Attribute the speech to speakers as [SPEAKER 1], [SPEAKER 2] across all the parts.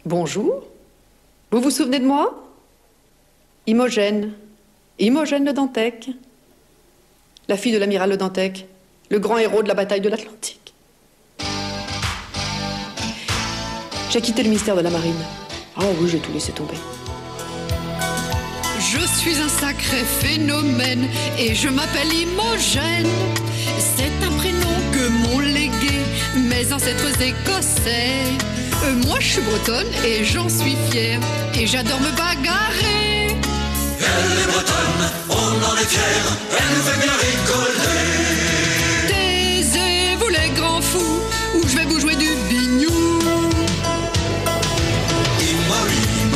[SPEAKER 1] Bonjour. Vous vous souvenez de moi? Imogène. Imogène Le Dantec. La fille de l'amiral Le Dantec. Le grand héros de la bataille de l'Atlantique. J'ai quitté le ministère de la Marine. Ah oui, j'ai tout laissé tomber.
[SPEAKER 2] Je suis un sacré phénomène et je m'appelle Imogène. C'est un prénom que m'ont légué mes ancêtres écossais. Moi je suis bretonne et j'en suis fière et j'adore me bagarrer.
[SPEAKER 3] Elle est bretonne, on en est fiers, elle veut bien rigoler.
[SPEAKER 2] Taisez-vous les grands fous ou je vais vous jouer du bignou.
[SPEAKER 3] Imogène,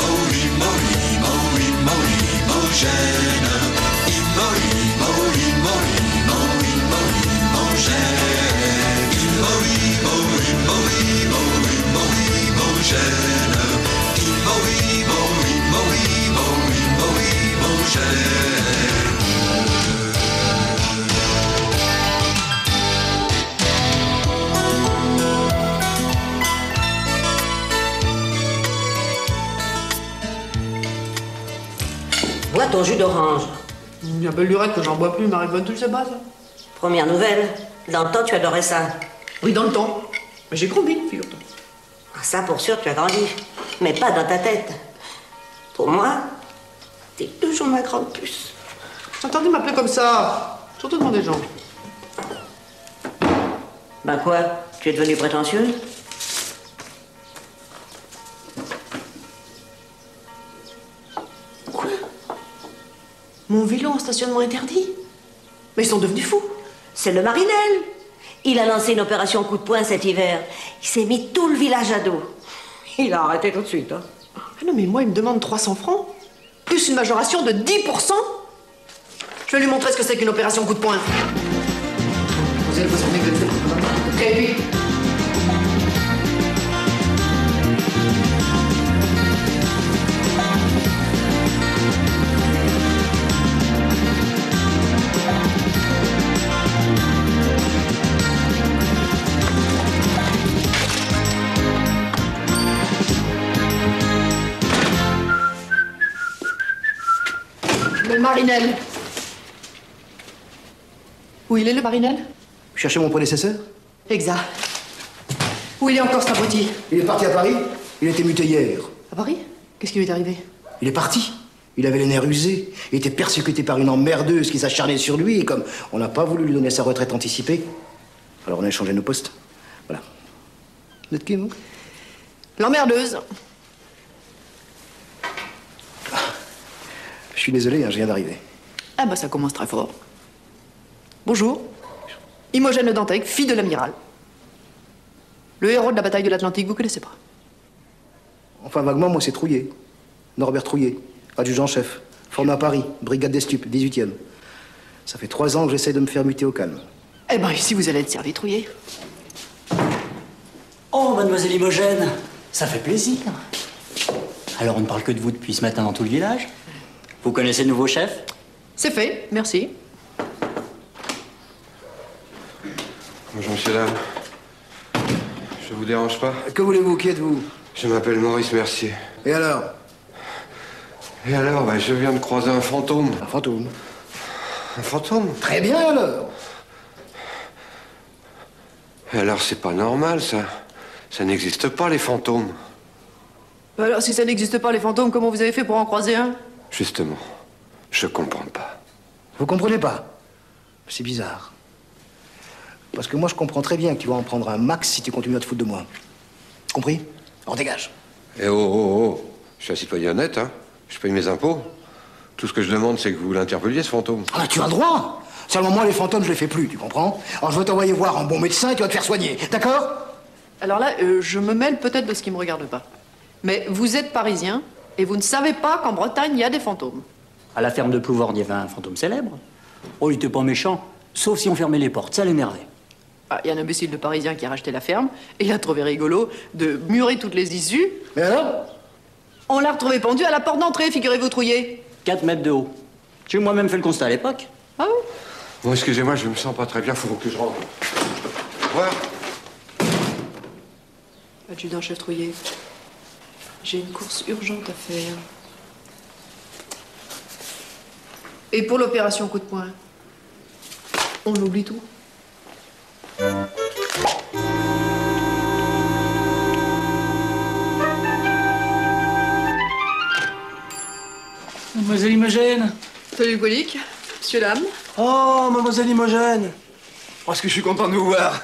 [SPEAKER 4] Bois ton jus d'orange.
[SPEAKER 1] Il y a belle lurette que j'en bois plus, Marie-Bonne, tu le sais pas, ça?
[SPEAKER 4] Première nouvelle. Dans le temps, tu adorais ça.
[SPEAKER 1] Oui, dans le temps. Mais j'ai grandi, figure-toi.
[SPEAKER 4] Ah, ça, pour sûr, tu as grandi. Mais pas dans ta tête. Pour moi, t'es toujours ma grande puce.
[SPEAKER 1] Attendez de m'appeler comme ça. Surtout devant des gens.
[SPEAKER 4] Ben quoi? Tu es devenue prétentieuse?
[SPEAKER 1] Quoi? Mon vélo en stationnement interdit? Mais ils sont devenus fous.
[SPEAKER 4] C'est le Marinel. Il a lancé une opération coup de poing cet hiver. Il s'est mis tout le village à dos. Il a arrêté tout de suite, hein.
[SPEAKER 1] Ah non, mais moi, il me demande 300 francs. Plus une majoration de 10%. Je vais lui montrer ce que c'est qu'une opération coup de poing. Vous allez vous en dégueuler. Et puis... Le Marinel. Où il est, le Marinel?
[SPEAKER 5] Vous cherchez mon prédécesseur?
[SPEAKER 1] Exact. Où il est encore, cet abruti?
[SPEAKER 5] Il est parti à Paris. Il a été muté hier.
[SPEAKER 1] À Paris? Qu'est-ce qui lui est arrivé?
[SPEAKER 5] Il est parti. Il avait les nerfs usés. Il était persécuté par une emmerdeuse qui s'acharnait sur lui. Et comme on n'a pas voulu lui donner sa retraite anticipée, alors on a échangé nos postes. Voilà. Vous êtes qui, vous?
[SPEAKER 1] L'emmerdeuse.
[SPEAKER 5] Je suis désolé, hein, je viens d'arriver.
[SPEAKER 1] Ah bah ça commence très fort. Bonjour. Imogène Le Dantec, fille de l'amiral. Le héros de la bataille de l'Atlantique, vous connaissez pas?
[SPEAKER 5] Enfin, vaguement, moi, c'est Trouillet. Norbert Trouillet, adjudant-chef. Formé à Paris, brigade des stupes, 18e. Ça fait 3 ans que j'essaie de me faire muter au calme.
[SPEAKER 1] Eh ben ici, vous allez être servi, Trouillet.
[SPEAKER 6] Oh, mademoiselle Imogène, ça fait plaisir. Alors on ne parle que de vous depuis ce matin dans tout le village? Vous connaissez le nouveau chef?
[SPEAKER 1] C'est fait, merci.
[SPEAKER 7] Bonjour, monsieur, dame. Je vous dérange pas?
[SPEAKER 5] Que voulez-vous? Qui êtes-vous?
[SPEAKER 7] Je m'appelle Maurice Mercier.
[SPEAKER 5] Et alors?
[SPEAKER 7] Et alors, bah, je viens de croiser un fantôme.
[SPEAKER 5] Un fantôme.
[SPEAKER 7] Un fantôme?
[SPEAKER 5] Très bien, alors.
[SPEAKER 7] Et alors, c'est pas normal, ça. Ça n'existe pas, les fantômes.
[SPEAKER 1] Alors, si ça n'existe pas, les fantômes, comment vous avez fait pour en croiser un?
[SPEAKER 7] Justement, je comprends pas.
[SPEAKER 5] Vous comprenez pas? C'est bizarre. Parce que moi, je comprends très bien que tu vas en prendre un max si tu continues à te foutre de moi. Compris? Alors dégage.
[SPEAKER 7] Eh oh, oh, oh. Je suis un citoyen honnête, hein. Je paye mes impôts. Tout ce que je demande, c'est que vous l'interpelliez, ce fantôme.
[SPEAKER 5] Ah, tu as le droit. Seulement, moi, les fantômes, je les fais plus, tu comprends? Alors, je vais t'envoyer voir un bon médecin qui va te faire soigner. D'accord?
[SPEAKER 1] Alors là, je me mêle peut-être de ce qui me regarde pas. Mais vous êtes parisien et vous ne savez pas qu'en Bretagne, il y a des fantômes.
[SPEAKER 6] À la ferme de Plouvord, il y avait un fantôme célèbre. Oh, il était pas méchant, sauf si on fermait les portes, ça l'énervait.
[SPEAKER 1] Ah, il y a un imbécile de parisien qui a racheté la ferme et il a trouvé rigolo de murer toutes les issues.
[SPEAKER 5] Et alors?
[SPEAKER 1] On l'a retrouvé pendu à la porte d'entrée, figurez-vous, Trouillet.
[SPEAKER 6] 4 mètres de haut. J'ai moi-même fait le constat à l'époque.
[SPEAKER 1] Ah oui?
[SPEAKER 7] Bon, excusez-moi, je me sens pas très bien, faut que je rentre. Au revoir.
[SPEAKER 1] Adjudant-chef Trouillet. J'ai une course urgente à faire. Et pour l'opération coup de poing, on oublie tout.
[SPEAKER 8] Mademoiselle Imogène.
[SPEAKER 1] Salut Colique, monsieur Lame.
[SPEAKER 9] Oh, mademoiselle Imogène. Oh, est-ce que je suis content de vous voir.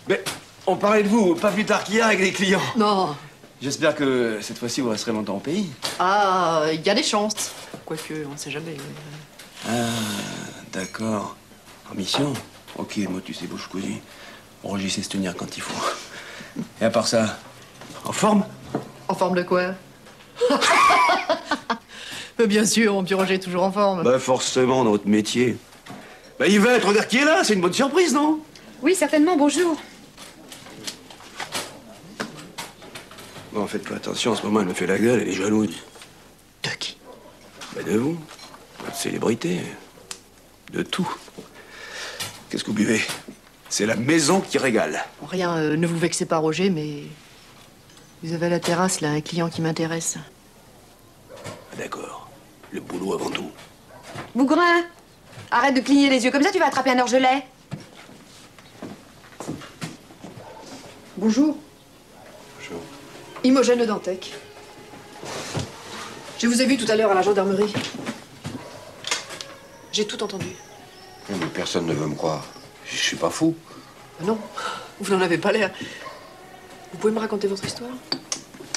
[SPEAKER 9] Mais on parlait de vous pas plus tard qu'hier avec les clients.
[SPEAKER 1] Non.
[SPEAKER 9] J'espère que cette fois-ci vous resterez longtemps au pays.
[SPEAKER 1] Ah, il y a des chances. Quoique, on ne sait jamais.
[SPEAKER 9] Ah, d'accord. En mission. Ok, moi tu sais, bouche cousue. Roger sait se tenir quand il faut. Et à part ça, en forme?
[SPEAKER 1] En forme de quoi? Mais bien sûr, mon petit Roger est toujours en forme.
[SPEAKER 9] Bah forcément, dans votre métier. Bah Yvette, regarde qui est là, c'est une bonne surprise, non?
[SPEAKER 10] Oui, certainement, bonjour.
[SPEAKER 9] Bon, faites pas attention, en ce moment elle me fait la gueule, elle est jalouse.
[SPEAKER 1] De qui?
[SPEAKER 9] Bah de vous, votre célébrité, de tout. Qu'est-ce que vous buvez? C'est la maison qui régale.
[SPEAKER 1] Rien, ne vous vexez pas, Roger, mais... Vous avez à la terrasse, là, un client qui m'intéresse.
[SPEAKER 9] D'accord. Le boulot avant tout.
[SPEAKER 10] Bougrin, arrête de cligner les yeux, comme ça tu vas attraper un orgelet.
[SPEAKER 1] Bonjour.
[SPEAKER 7] Bonjour.
[SPEAKER 1] Imogène Le Dantec. Je vous ai vu tout à l'heure à la gendarmerie. J'ai tout entendu.
[SPEAKER 7] Oui, mais personne ne veut me croire. Je suis pas fou.
[SPEAKER 1] Non, vous n'en avez pas l'air. Vous pouvez me raconter votre histoire?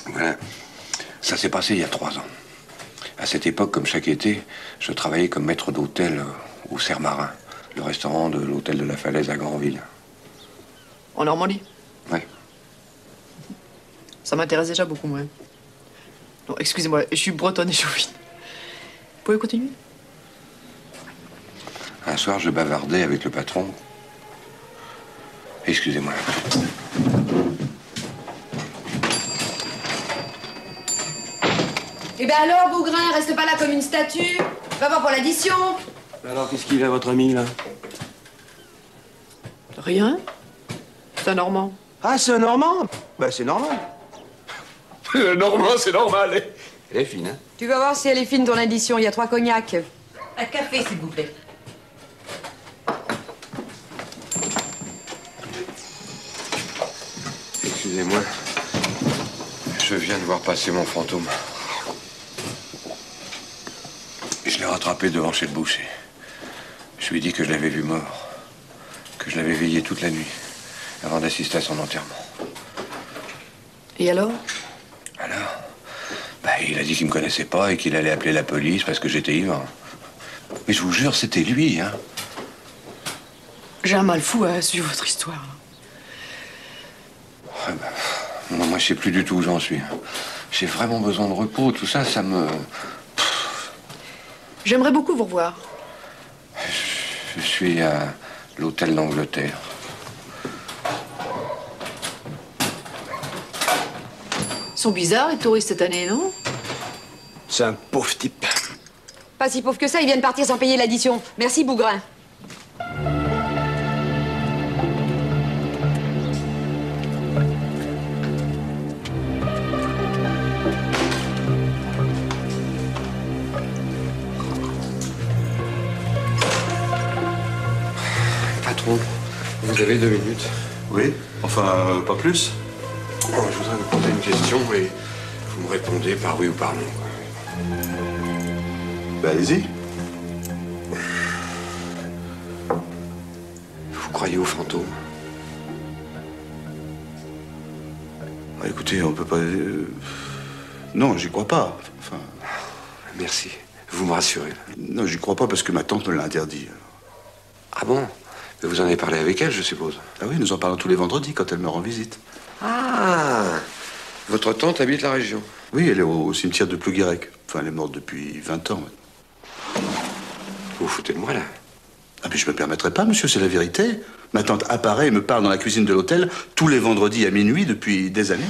[SPEAKER 7] Voilà. Ça s'est passé il y a 3 ans. À cette époque, comme chaque été, je travaillais comme maître d'hôtel au Cerf-Marin, le restaurant de l'hôtel de la Falaise à Granville.
[SPEAKER 1] En Normandie?
[SPEAKER 7] Oui.
[SPEAKER 1] Ça m'intéresse déjà beaucoup moins. Non, excusez-moi, je suis bretonne et chauvine. Vous pouvez continuer?
[SPEAKER 7] Un soir, je bavardais avec le patron. Excusez-moi.
[SPEAKER 10] Eh ben alors, Bougrin, reste pas là comme une statue. Va voir pour l'addition.
[SPEAKER 9] Alors, qu'est-ce qu'il a, votre ami, là?
[SPEAKER 1] Rien. C'est un Normand.
[SPEAKER 9] Ah, c'est un Normand? Bah, c'est normal. Le Normand, c'est normal. Elle est fine, hein?
[SPEAKER 10] Tu vas voir si elle est fine, ton addition. Il y a 3 cognacs.
[SPEAKER 4] Un café, s'il vous plaît.
[SPEAKER 7] Excusez-moi. Je viens de voir passer mon fantôme. Je l'ai rattrapé devant chez le boucher. Je lui ai dit que je l'avais vu mort. Que je l'avais veillé toute la nuit, avant d'assister à son enterrement.
[SPEAKER 1] Et alors?
[SPEAKER 7] Alors? Bah, il a dit qu'il me connaissait pas et qu'il allait appeler la police parce que j'étais ivre. Mais je vous jure, c'était lui, hein.
[SPEAKER 1] J'ai un mal fou à suivre votre histoire.
[SPEAKER 7] Ouais, bah, moi, je sais plus du tout où j'en suis. J'ai vraiment besoin de repos. Tout ça, ça me...
[SPEAKER 1] J'aimerais beaucoup vous revoir.
[SPEAKER 7] Je suis à l'hôtel d'Angleterre.
[SPEAKER 1] Ils sont bizarres, les touristes, cette année, non?
[SPEAKER 9] C'est un pauvre type.
[SPEAKER 10] Pas si pauvre que ça, ils viennent partir sans payer l'addition. Merci, Bougrin.
[SPEAKER 7] Patron, vous avez 2 minutes.
[SPEAKER 11] Oui, enfin, pas plus.
[SPEAKER 7] Oh, je voudrais vous poser une question et vous me répondez par oui ou par non.
[SPEAKER 11] Ben, allez-y.
[SPEAKER 7] Vous croyez aux fantômes?
[SPEAKER 11] Bah, écoutez, on peut pas... Non, j'y crois pas. Enfin...
[SPEAKER 7] Merci. Vous me rassurez.
[SPEAKER 11] Non, j'y crois pas parce que ma tante me l'a interdit.
[SPEAKER 7] Ah bon? Mais vous en avez parlé avec elle, je suppose.
[SPEAKER 11] Ah oui, nous en parlons tous les vendredis quand elle me rend visite.
[SPEAKER 7] Ah! Votre tante habite la région?
[SPEAKER 11] Oui, elle est au cimetière de Plouguirec. Enfin, elle est morte depuis 20 ans.
[SPEAKER 7] Vous vous foutez de moi, là?
[SPEAKER 11] Ah, mais je me permettrai pas, monsieur, c'est la vérité. Ma tante apparaît et me parle dans la cuisine de l'hôtel tous les vendredis à minuit depuis des années.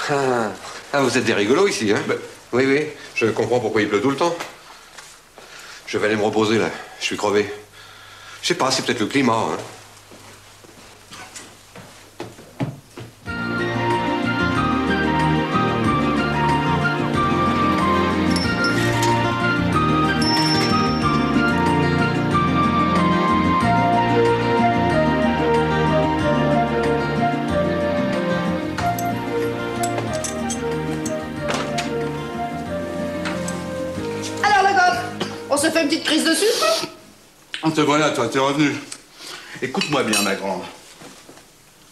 [SPEAKER 7] Ah, vous êtes des rigolos ici, hein? Oui, oui, je comprends pourquoi il pleut tout le temps. Je vais aller me reposer, là. Je suis crevé. Je sais pas, c'est peut-être le climat, hein.
[SPEAKER 1] se fait une petite crise de sucre.
[SPEAKER 11] Te voilà, toi, t'es revenu. Écoute-moi bien, ma grande.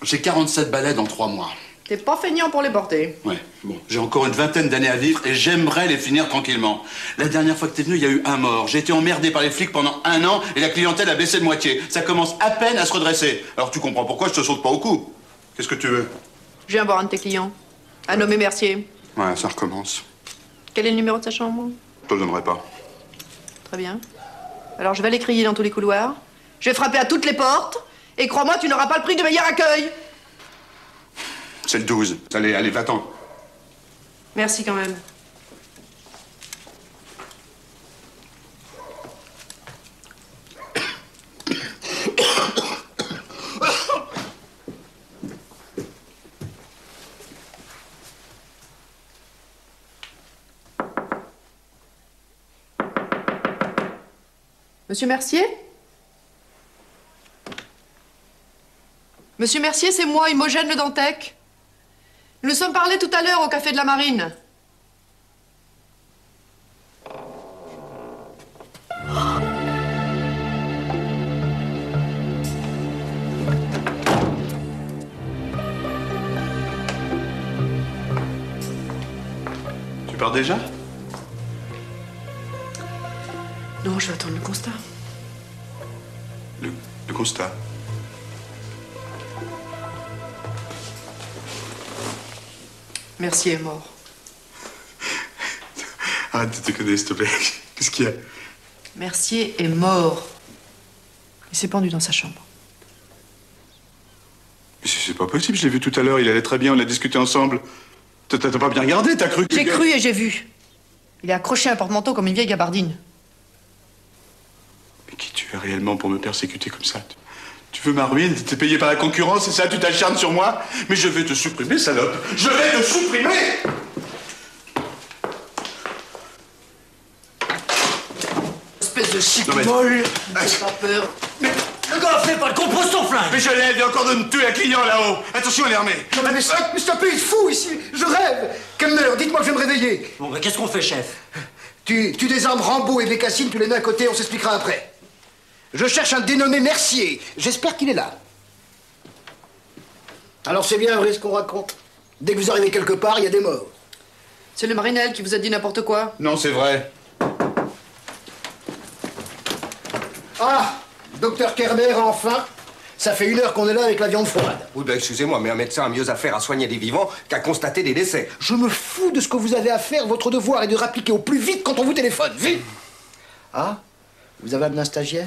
[SPEAKER 11] J'ai 47 balais dans 3 mois.
[SPEAKER 1] T'es pas feignant pour les porter.
[SPEAKER 11] Ouais, bon, j'ai encore une vingtaine d'années à vivre et j'aimerais les finir tranquillement. La dernière fois que t'es venu, il y a eu un mort. J'ai été emmerdé par les flics pendant 1 an et la clientèle a baissé de moitié. Ça commence à peine à se redresser. Alors tu comprends pourquoi je te saute pas au cou. Qu'est-ce que tu veux?
[SPEAKER 1] Je viens voir un de tes clients. Un nommé Mercier.
[SPEAKER 11] Ouais, ça recommence.
[SPEAKER 1] Quel est le numéro de sa chambre?
[SPEAKER 11] Je te le donnerai pas.
[SPEAKER 1] Très bien. Alors je vais aller crier dans tous les couloirs. Je vais frapper à toutes les portes. Et crois-moi, tu n'auras pas le prix du meilleur accueil.
[SPEAKER 11] C'est le 12. Allez, allez, va-t'en.
[SPEAKER 1] Merci quand même. Monsieur Mercier? Monsieur Mercier, c'est moi, Imogène Le Dantec. Nous nous sommes parlé tout à l'heure au Café de la Marine.
[SPEAKER 11] Tu pars déjà?
[SPEAKER 1] Non, je vais attendre le constat.
[SPEAKER 11] Le constat.
[SPEAKER 1] Mercier est mort.
[SPEAKER 11] Arrête de te connaître, s'il te plaît. Qu'est-ce qu'il y a?
[SPEAKER 1] Mercier est mort. Il s'est pendu dans sa chambre.
[SPEAKER 11] Mais c'est pas possible, je l'ai vu tout à l'heure, il allait très bien, on a discuté ensemble. T'as pas bien regardé, t'as cru que...
[SPEAKER 1] J'ai cru et j'ai vu. Il est accroché à un porte-manteau comme une vieille gabardine.
[SPEAKER 11] Mais qui tu es réellement pour me persécuter comme ça? Tu veux ma ruine? T'es payé par la concurrence, c'est ça? Tu t'acharnes sur moi? Mais je vais te supprimer, salope! Je vais te supprimer!
[SPEAKER 1] Espèce de chic molle! J'ai pas peur.
[SPEAKER 6] Mais le gars, fais pas le compose ton flingue!
[SPEAKER 11] Mais je l'ai, il y a encore de me tuer un client là-haut! Attention, elle est armée!
[SPEAKER 5] Non, mais stoppez, il est fou ici! Je rêve! Kemner, dites-moi que je vais me réveiller!
[SPEAKER 6] Bon, mais qu'est-ce qu'on fait, chef?
[SPEAKER 5] Tu désarmes Rambo et Bécassine, tu les mets à côté, on s'expliquera après. Je cherche un dénommé Mercier. J'espère qu'il est là. Alors c'est bien vrai ce qu'on raconte. Dès que vous arrivez quelque part, il y a des morts.
[SPEAKER 1] C'est le Marinel qui vous a dit n'importe quoi.
[SPEAKER 11] Non, c'est vrai.
[SPEAKER 5] Ah, docteur Kerber, enfin. Ça fait 1 heure qu'on est là avec la viande froide.
[SPEAKER 8] Oui, ben excusez-moi, mais un médecin a mieux à faire à soigner des vivants qu'à constater des décès.
[SPEAKER 5] Je me fous de ce que vous avez à faire. Votre devoir est de rappliquer au plus vite quand on vous téléphone. Vite! Ah, vous avez amené un stagiaire?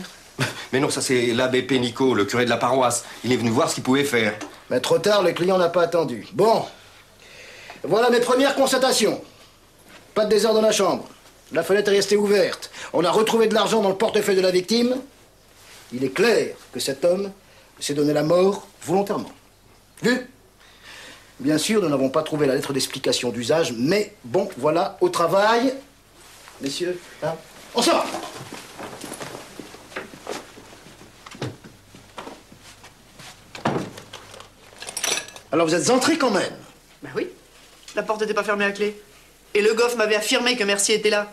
[SPEAKER 8] Mais non, ça c'est l'abbé Pénicaud, le curé de la paroisse. Il est venu voir ce qu'il pouvait faire.
[SPEAKER 5] Mais trop tard, le client n'a pas attendu. Bon. Voilà mes premières constatations. Pas de désordre dans la chambre. La fenêtre est restée ouverte. On a retrouvé de l'argent dans le portefeuille de la victime. Il est clair que cet homme s'est donné la mort volontairement. Vu? Bien sûr, nous n'avons pas trouvé la lettre d'explication d'usage, mais bon, voilà, au travail. Messieurs, hein, on sort! Alors vous êtes entrés quand même?
[SPEAKER 1] Ben oui. La porte n'était pas fermée à clé. Et le goff m'avait affirmé que Mercier était là.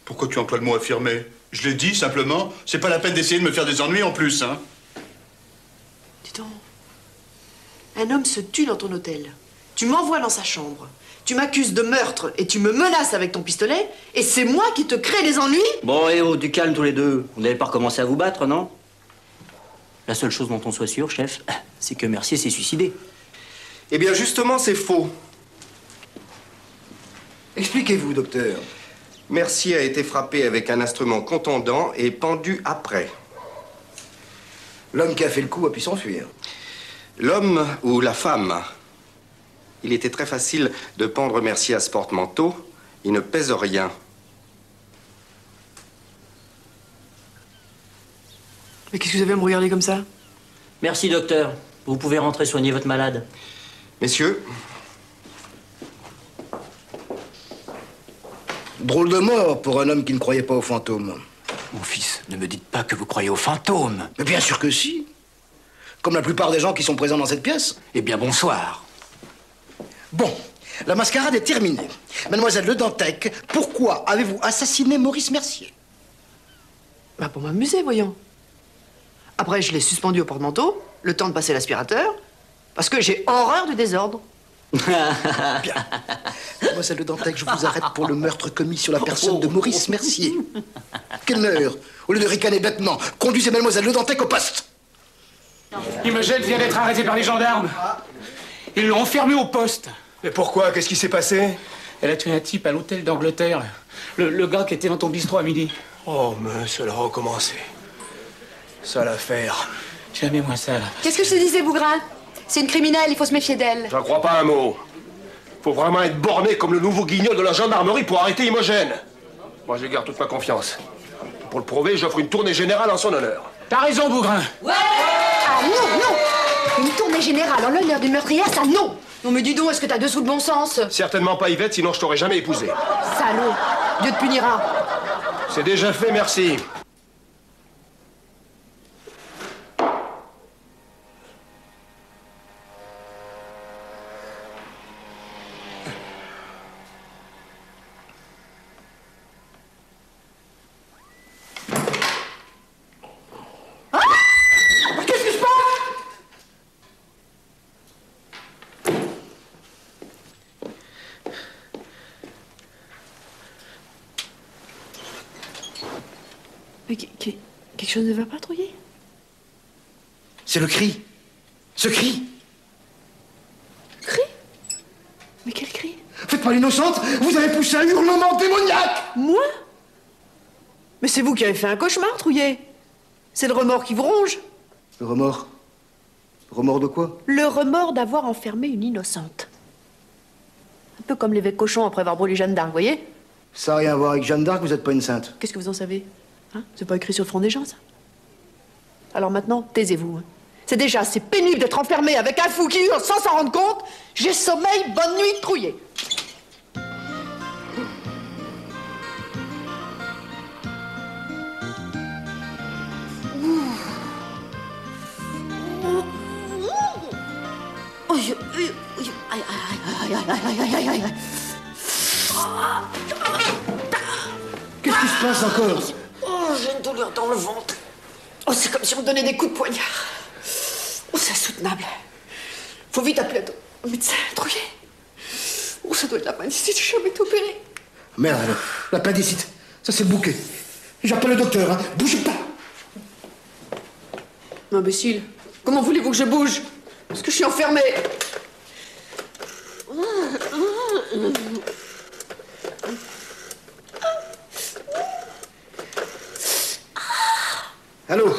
[SPEAKER 11] Pourquoi tu emploies le mot affirmé? Je l'ai dit simplement. C'est pas la peine d'essayer de me faire des ennuis en plus, hein.
[SPEAKER 1] Dis donc. Un homme se tue dans ton hôtel. Tu m'envoies dans sa chambre. Tu m'accuses de meurtre et tu me menaces avec ton pistolet. Et c'est moi qui te crée des ennuis?
[SPEAKER 6] Bon, et oh, du calme tous les deux. Vous n'allez pas recommencer à vous battre, non? La seule chose dont on soit sûr, chef, c'est que Mercier s'est suicidé.
[SPEAKER 8] Eh bien, justement, c'est faux.
[SPEAKER 5] Expliquez-vous, docteur.
[SPEAKER 8] Mercier a été frappé avec un instrument contondant et pendu après.
[SPEAKER 5] L'homme qui a fait le coup a pu s'enfuir.
[SPEAKER 8] L'homme ou la femme? Il était très facile de pendre Mercier à ce porte-manteau. Il ne pèse rien.
[SPEAKER 1] Mais qu'est-ce que vous avez à me regarder comme ça?
[SPEAKER 6] Merci, docteur. Vous pouvez rentrer soigner votre malade.
[SPEAKER 8] Messieurs.
[SPEAKER 5] Drôle de mort pour un homme qui ne croyait pas aux fantômes.
[SPEAKER 6] Mon fils, ne me dites pas que vous croyez aux fantômes.
[SPEAKER 5] Mais bien sûr que si. Comme la plupart des gens qui sont présents dans cette pièce.
[SPEAKER 6] Eh bien, bonsoir.
[SPEAKER 5] Bon, la mascarade est terminée. Mademoiselle Le Dantec, pourquoi avez-vous assassiné Maurice Mercier?
[SPEAKER 1] Bah pour m'amuser, voyons. Après, je l'ai suspendu au porte-manteau, le temps de passer l'aspirateur, parce que j'ai horreur du désordre.
[SPEAKER 5] Bien. Mademoiselle Le Dantec, je vous arrête pour le meurtre commis sur la personne de Maurice Mercier. Qu'elle meure. Au lieu de ricaner bêtement, conduisez Mademoiselle Le Dantec au poste.
[SPEAKER 12] Imogène vient d'être arrêtée par les gendarmes. Ils l'ont enfermée au poste.
[SPEAKER 9] Mais pourquoi? Qu'est-ce qui s'est passé?
[SPEAKER 12] Elle a tué un type à l'hôtel d'Angleterre. Le gars qui était dans ton bistrot à midi.
[SPEAKER 9] Oh, mais cela a recommencé. Sale affaire.
[SPEAKER 12] Jamais moins sale.
[SPEAKER 10] Qu'est-ce que je te disais, Bougrain? C'est une criminelle, il faut se méfier d'elle.
[SPEAKER 9] J'en crois pas un mot. Faut vraiment être borné comme le nouveau guignol de la gendarmerie pour arrêter Imogène. Moi, je garde toute ma confiance. Pour le prouver, j'offre une tournée générale en son honneur.
[SPEAKER 12] T'as raison, Bougrain.
[SPEAKER 10] Ouais! Ah non, non! Une tournée générale en l'honneur d'une meurtrière, ça non!
[SPEAKER 1] Non mais dis donc, est-ce que t'as 2 sous de bon sens?
[SPEAKER 9] Certainement pas Yvette, sinon je t'aurais jamais épousé.
[SPEAKER 1] Salaud! Dieu te punira.
[SPEAKER 9] C'est déjà fait, merci.
[SPEAKER 1] Mais quelque chose ne va pas, Trouillet?
[SPEAKER 5] C'est le cri. Ce cri.
[SPEAKER 1] Cri? Mais quel cri?
[SPEAKER 5] Faites pas l'innocente, vous avez poussé un hurlement démoniaque.
[SPEAKER 1] Moi? Mais c'est vous qui avez fait un cauchemar, Trouillet. C'est le remords qui vous ronge.
[SPEAKER 5] Le remords? Le remords de quoi?
[SPEAKER 1] Le remords d'avoir enfermé une innocente. Un peu comme l'évêque Cochon après avoir brûlé Jeanne d'Arc, vous voyez?
[SPEAKER 5] Ça n'a rien à voir avec Jeanne d'Arc, vous êtes pas une sainte.
[SPEAKER 1] Qu'est-ce que vous en savez? Hein? C'est pas écrit sur le front des gens, ça? Alors maintenant, taisez-vous. Hein. C'est déjà assez pénible d'être enfermé avec un fou qui hurle sans s'en rendre compte. J'ai sommeil, bonne nuit, Trouillet.
[SPEAKER 5] Qu'est-ce qui se passe encore?
[SPEAKER 1] Oh, j'ai une douleur dans le ventre. Oh, c'est comme si on me donnait des coups de poignard. Oh, c'est insoutenable. Faut vite appeler un médecin, Trouillet. Oh, ça doit être l'appendicite, j'ai jamais été opéré.
[SPEAKER 5] Merde alors, l'appendicite, ça c'est le bouquet. J'appelle le docteur, hein. Bougez pas.
[SPEAKER 1] Imbécile, comment voulez-vous que je bouge? Parce que je suis enfermée.
[SPEAKER 5] Allô,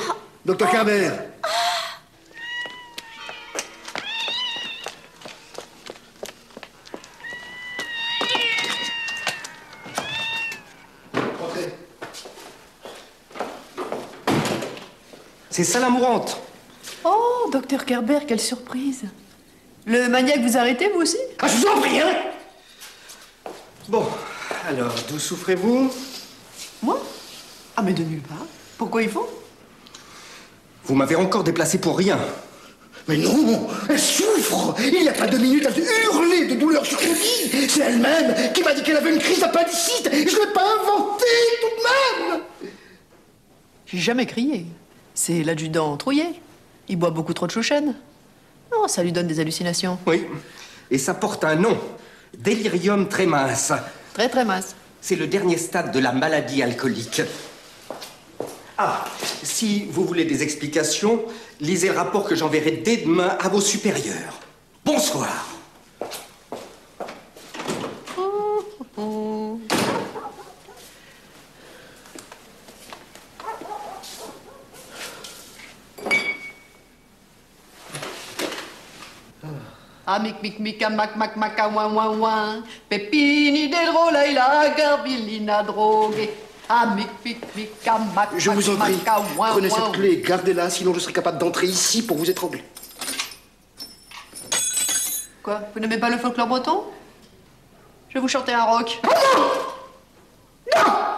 [SPEAKER 5] docteur Carber. Entrez.
[SPEAKER 8] C'est ça la mourante.
[SPEAKER 1] Oh, docteur Kerber, quelle surprise. Le maniaque vous arrêtez, vous aussi?
[SPEAKER 5] Ah, je vous en prie, hein.
[SPEAKER 8] Bon, alors, d'où souffrez-vous?
[SPEAKER 1] Moi? Ah, mais de nulle part. Pourquoi il faut?
[SPEAKER 8] Vous m'avez encore déplacé pour rien.
[SPEAKER 5] Mais non, elle souffre. Il n'y a pas 2 minutes, elle hurlait de douleur sur le lit. C'est elle-même qui m'a dit qu'elle avait une crise d'appendicite. Je ne l'ai pas inventé, tout de même.
[SPEAKER 1] J'ai jamais crié. C'est l'adjudant Trouillet. Il boit beaucoup trop de chouchen. Non, ça lui donne des hallucinations.
[SPEAKER 8] Oui, et ça porte un nom. Délirium tremens.
[SPEAKER 1] Très, très mince.
[SPEAKER 8] C'est le dernier stade de la maladie alcoolique. Ah, si vous voulez des explications, lisez le rapport que j'enverrai dès demain à vos supérieurs. Bonsoir.
[SPEAKER 1] Ah, mic, mac, ouin, ouin. Pépini, dédro, laïla, garbilina, drogué. Ah, mic, mac,
[SPEAKER 5] Je vous en prie,
[SPEAKER 1] ouin,
[SPEAKER 5] prenez
[SPEAKER 1] ouin.
[SPEAKER 5] cette clé et gardez-la, sinon je serai capable d'entrer ici pour vous étrangler.
[SPEAKER 1] Quoi? Vous n'aimez pas le folklore breton? Je vais vous chanter un rock.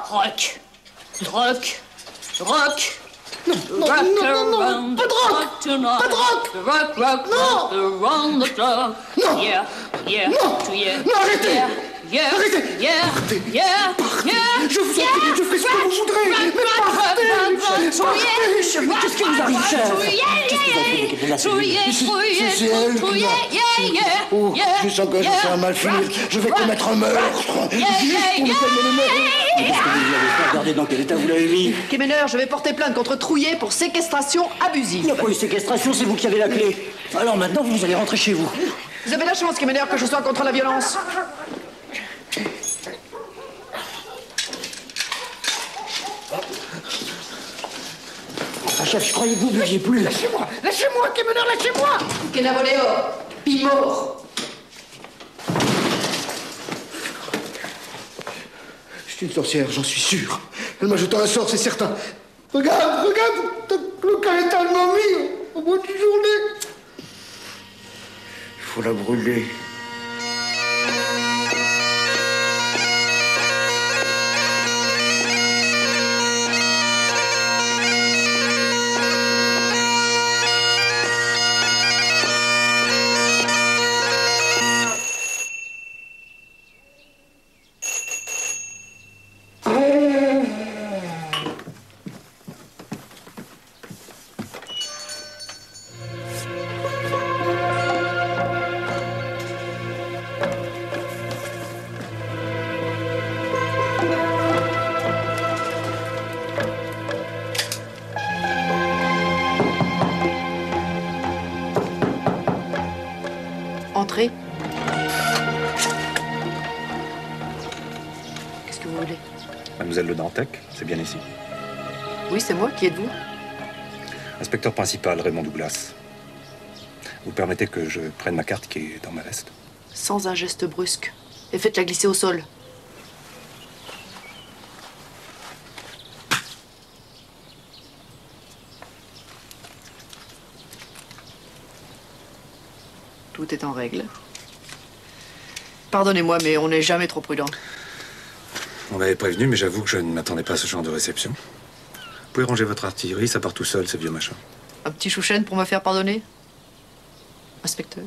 [SPEAKER 4] Rock. Rock. Rock.
[SPEAKER 5] Non, pas de rock. Pas de rock.
[SPEAKER 4] Rock, rock,
[SPEAKER 5] non.
[SPEAKER 4] around the clock.
[SPEAKER 5] Non.
[SPEAKER 4] Yeah,
[SPEAKER 5] Non.
[SPEAKER 4] yeah.
[SPEAKER 5] Non, arrêtez.
[SPEAKER 2] Arrêtez!
[SPEAKER 5] Je vous en prie, je ferai ce que vous voudrez. Mais partez!
[SPEAKER 4] Qu'est-ce qui vous arrive, chef?
[SPEAKER 5] C'est elle qui m'a... Oh, je sens que je fais un mal finir. Je vais commettre un meurtre. Juste pour me calmer le meurtre.
[SPEAKER 6] Mais qu'est-ce que vous lui avez fait? Regardez dans quel état vous l'avez mis.
[SPEAKER 1] Kemener, je vais porter plainte contre Trouillet pour séquestration abusive.
[SPEAKER 6] Il n'y a pas eu séquestration, c'est vous qui avez la clé. Alors maintenant, vous allez rentrer chez vous.
[SPEAKER 1] Vous avez la chance, Kemener, que je sois contre la violence.
[SPEAKER 6] Ah, chef, je croyais que vous ne buviez plus.
[SPEAKER 12] Lâchez-moi, Kemener, lâchez-moi.
[SPEAKER 1] Kenavoleo, Pimor.
[SPEAKER 5] C'est une sorcière, j'en suis sûr. Elle m'a jeté un sort, c'est certain. Regarde, le carétal m'a mis au bout d'une journée. Il faut la brûler.
[SPEAKER 1] Entrez. Qu'est-ce que vous voulez?
[SPEAKER 13] Mademoiselle Le Dantec, c'est bien ici.
[SPEAKER 1] Oui, c'est moi. Qui êtes-vous?
[SPEAKER 13] Inspecteur principal, Raymond Douglas. Vous permettez que je prenne ma carte qui est dans ma veste?
[SPEAKER 1] Sans un geste brusque. Et faites-la glisser au sol. Tout est en règle. Pardonnez-moi, mais on n'est jamais trop prudent.
[SPEAKER 13] On m'avait prévenu, mais j'avoue que je ne m'attendais pas à ce genre de réception. Vous pouvez ranger votre artillerie, ça part tout seul, ce vieux machin.
[SPEAKER 1] Un petit chouchen pour me faire pardonner? Inspecteur.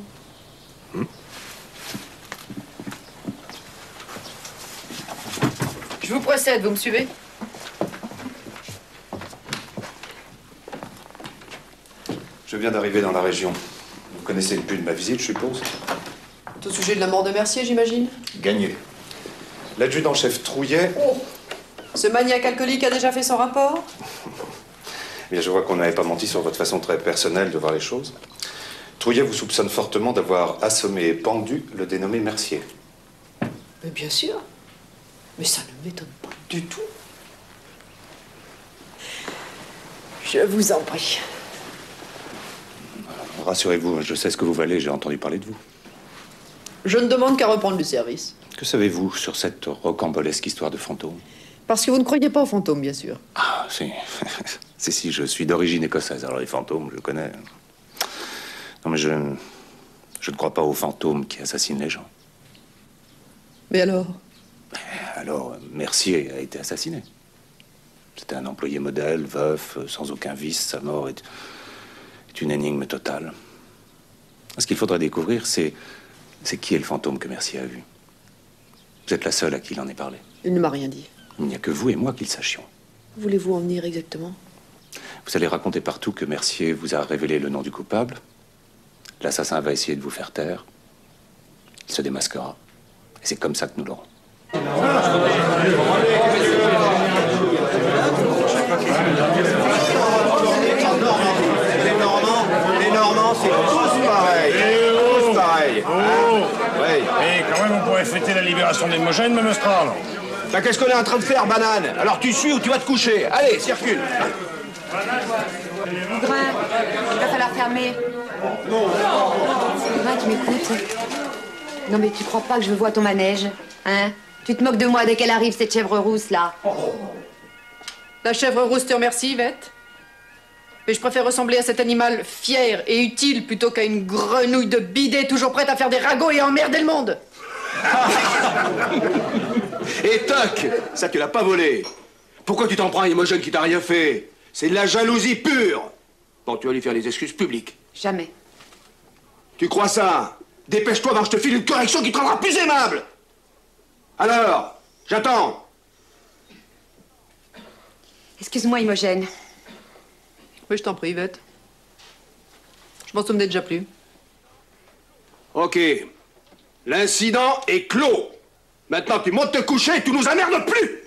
[SPEAKER 1] Je vous précède, vous me suivez?
[SPEAKER 13] Je viens d'arriver dans la région. Vous connaissez le but de ma visite, je suppose?
[SPEAKER 1] Au sujet de la mort de Mercier, j'imagine?
[SPEAKER 13] Gagné. L'adjudant-chef Trouillet...
[SPEAKER 1] Oh! Ce maniaque alcoolique a déjà fait son rapport?
[SPEAKER 13] Bien, je vois qu'on n'avait pas menti sur votre façon très personnelle de voir les choses. Trouillet vous soupçonne fortement d'avoir assommé et pendu le dénommé Mercier.
[SPEAKER 1] Mais bien sûr. Mais ça ne m'étonne pas du tout. Je vous en prie.
[SPEAKER 13] Rassurez-vous, je sais ce que vous valez, j'ai entendu parler de vous.
[SPEAKER 1] Je ne demande qu'à reprendre le service.
[SPEAKER 13] Que savez-vous sur cette rocambolesque histoire de fantôme?
[SPEAKER 1] Parce que vous ne croyez pas aux fantômes, bien sûr.
[SPEAKER 13] Ah, si. Si, je suis d'origine écossaise, alors les fantômes, je connais. Non, mais je ne crois pas aux fantômes qui assassinent les gens.
[SPEAKER 1] Mais alors?
[SPEAKER 13] Alors, Mercier a été assassiné. C'était un employé modèle, veuf, sans aucun vice. Sa mort est une énigme totale. Ce qu'il faudra découvrir, c'est qui est le fantôme que Mercier a vu. Vous êtes la seule à qui il en ait parlé.
[SPEAKER 1] Il ne m'a rien dit.
[SPEAKER 13] Il n'y a que vous et moi qui le sachions.
[SPEAKER 1] Voulez-vous en venir exactement?
[SPEAKER 13] Vous allez raconter partout que Mercier vous a révélé le nom du coupable. L'assassin va essayer de vous faire taire. Il se démasquera. Et c'est comme ça que nous l'aurons.
[SPEAKER 11] Les Normands, c'est tous pareils. Tous pareils.
[SPEAKER 14] Oui. Et quand même, on pourrait fêter la libération des Mogènes, même Austral.
[SPEAKER 11] Bah, qu'est-ce qu'on est en train de faire, banane? Alors tu suis ou tu vas te coucher? Allez, circule.
[SPEAKER 10] Grain, il va falloir fermer. Grain, tu m'écoutes? Non, mais tu crois pas que je vois ton manège, hein? Tu te moques de moi dès qu'elle arrive, cette chèvre rousse, là.
[SPEAKER 1] La chèvre rousse te remercie, Yvette. Mais je préfère ressembler à cet animal fier et utile plutôt qu'à une grenouille de bidet toujours prête à faire des ragots et à emmerder le monde.
[SPEAKER 11] Et toc, ça tu l'as pas volé. Pourquoi tu t'en prends à Imogen qui t'a rien fait? C'est de la jalousie pure. Bon, tu vas lui faire des excuses publiques.
[SPEAKER 10] Jamais.
[SPEAKER 11] Tu crois ça? Dépêche-toi avant que je te file une correction qui te rendra plus aimable. Alors, j'attends.
[SPEAKER 10] Excuse-moi, Imogène.
[SPEAKER 1] Oui, je t'en prie, Yvette. Je m'en souvenais déjà plus.
[SPEAKER 11] Ok. L'incident est clos. Maintenant, tu montes te coucher et tu nous emmerdes plus.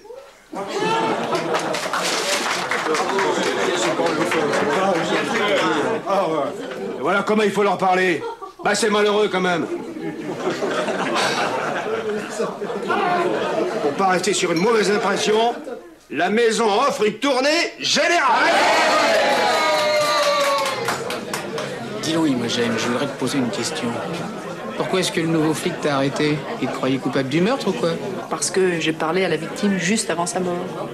[SPEAKER 11] Et voilà comment il faut leur parler. Bah, c'est malheureux quand même. Pour pas rester sur une mauvaise impression, la maison offre une tournée générale.
[SPEAKER 12] Dis-donc, Imogène, je voudrais te poser une question. Pourquoi est-ce que le nouveau flic t'a arrêté? Il te croyait coupable du meurtre ou quoi?
[SPEAKER 1] Parce que j'ai parlé à la victime juste avant sa mort.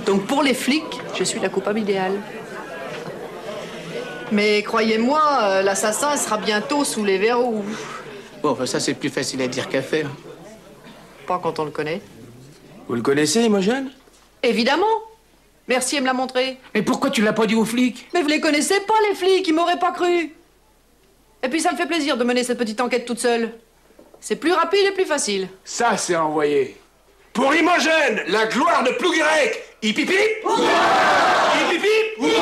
[SPEAKER 1] Donc pour les flics, je suis la coupable idéale. Mais croyez-moi, l'assassin sera bientôt sous les verrous.
[SPEAKER 12] Bon, enfin, ça, c'est plus facile à dire qu'à faire.
[SPEAKER 1] Pas quand on le connaît.
[SPEAKER 9] Vous le connaissez, Imogène?
[SPEAKER 1] Évidemment. Mercier me l'a montré.
[SPEAKER 12] Mais pourquoi tu l'as pas dit aux flics?
[SPEAKER 1] Mais vous les connaissez pas, les flics, ils m'auraient pas cru. Et puis ça me fait plaisir de mener cette petite enquête toute seule. C'est plus rapide et plus facile.
[SPEAKER 9] Ça, c'est envoyé.
[SPEAKER 11] Pour Imogène, la gloire de Plouguirec. Hipipi. Hipipi. Hipipi.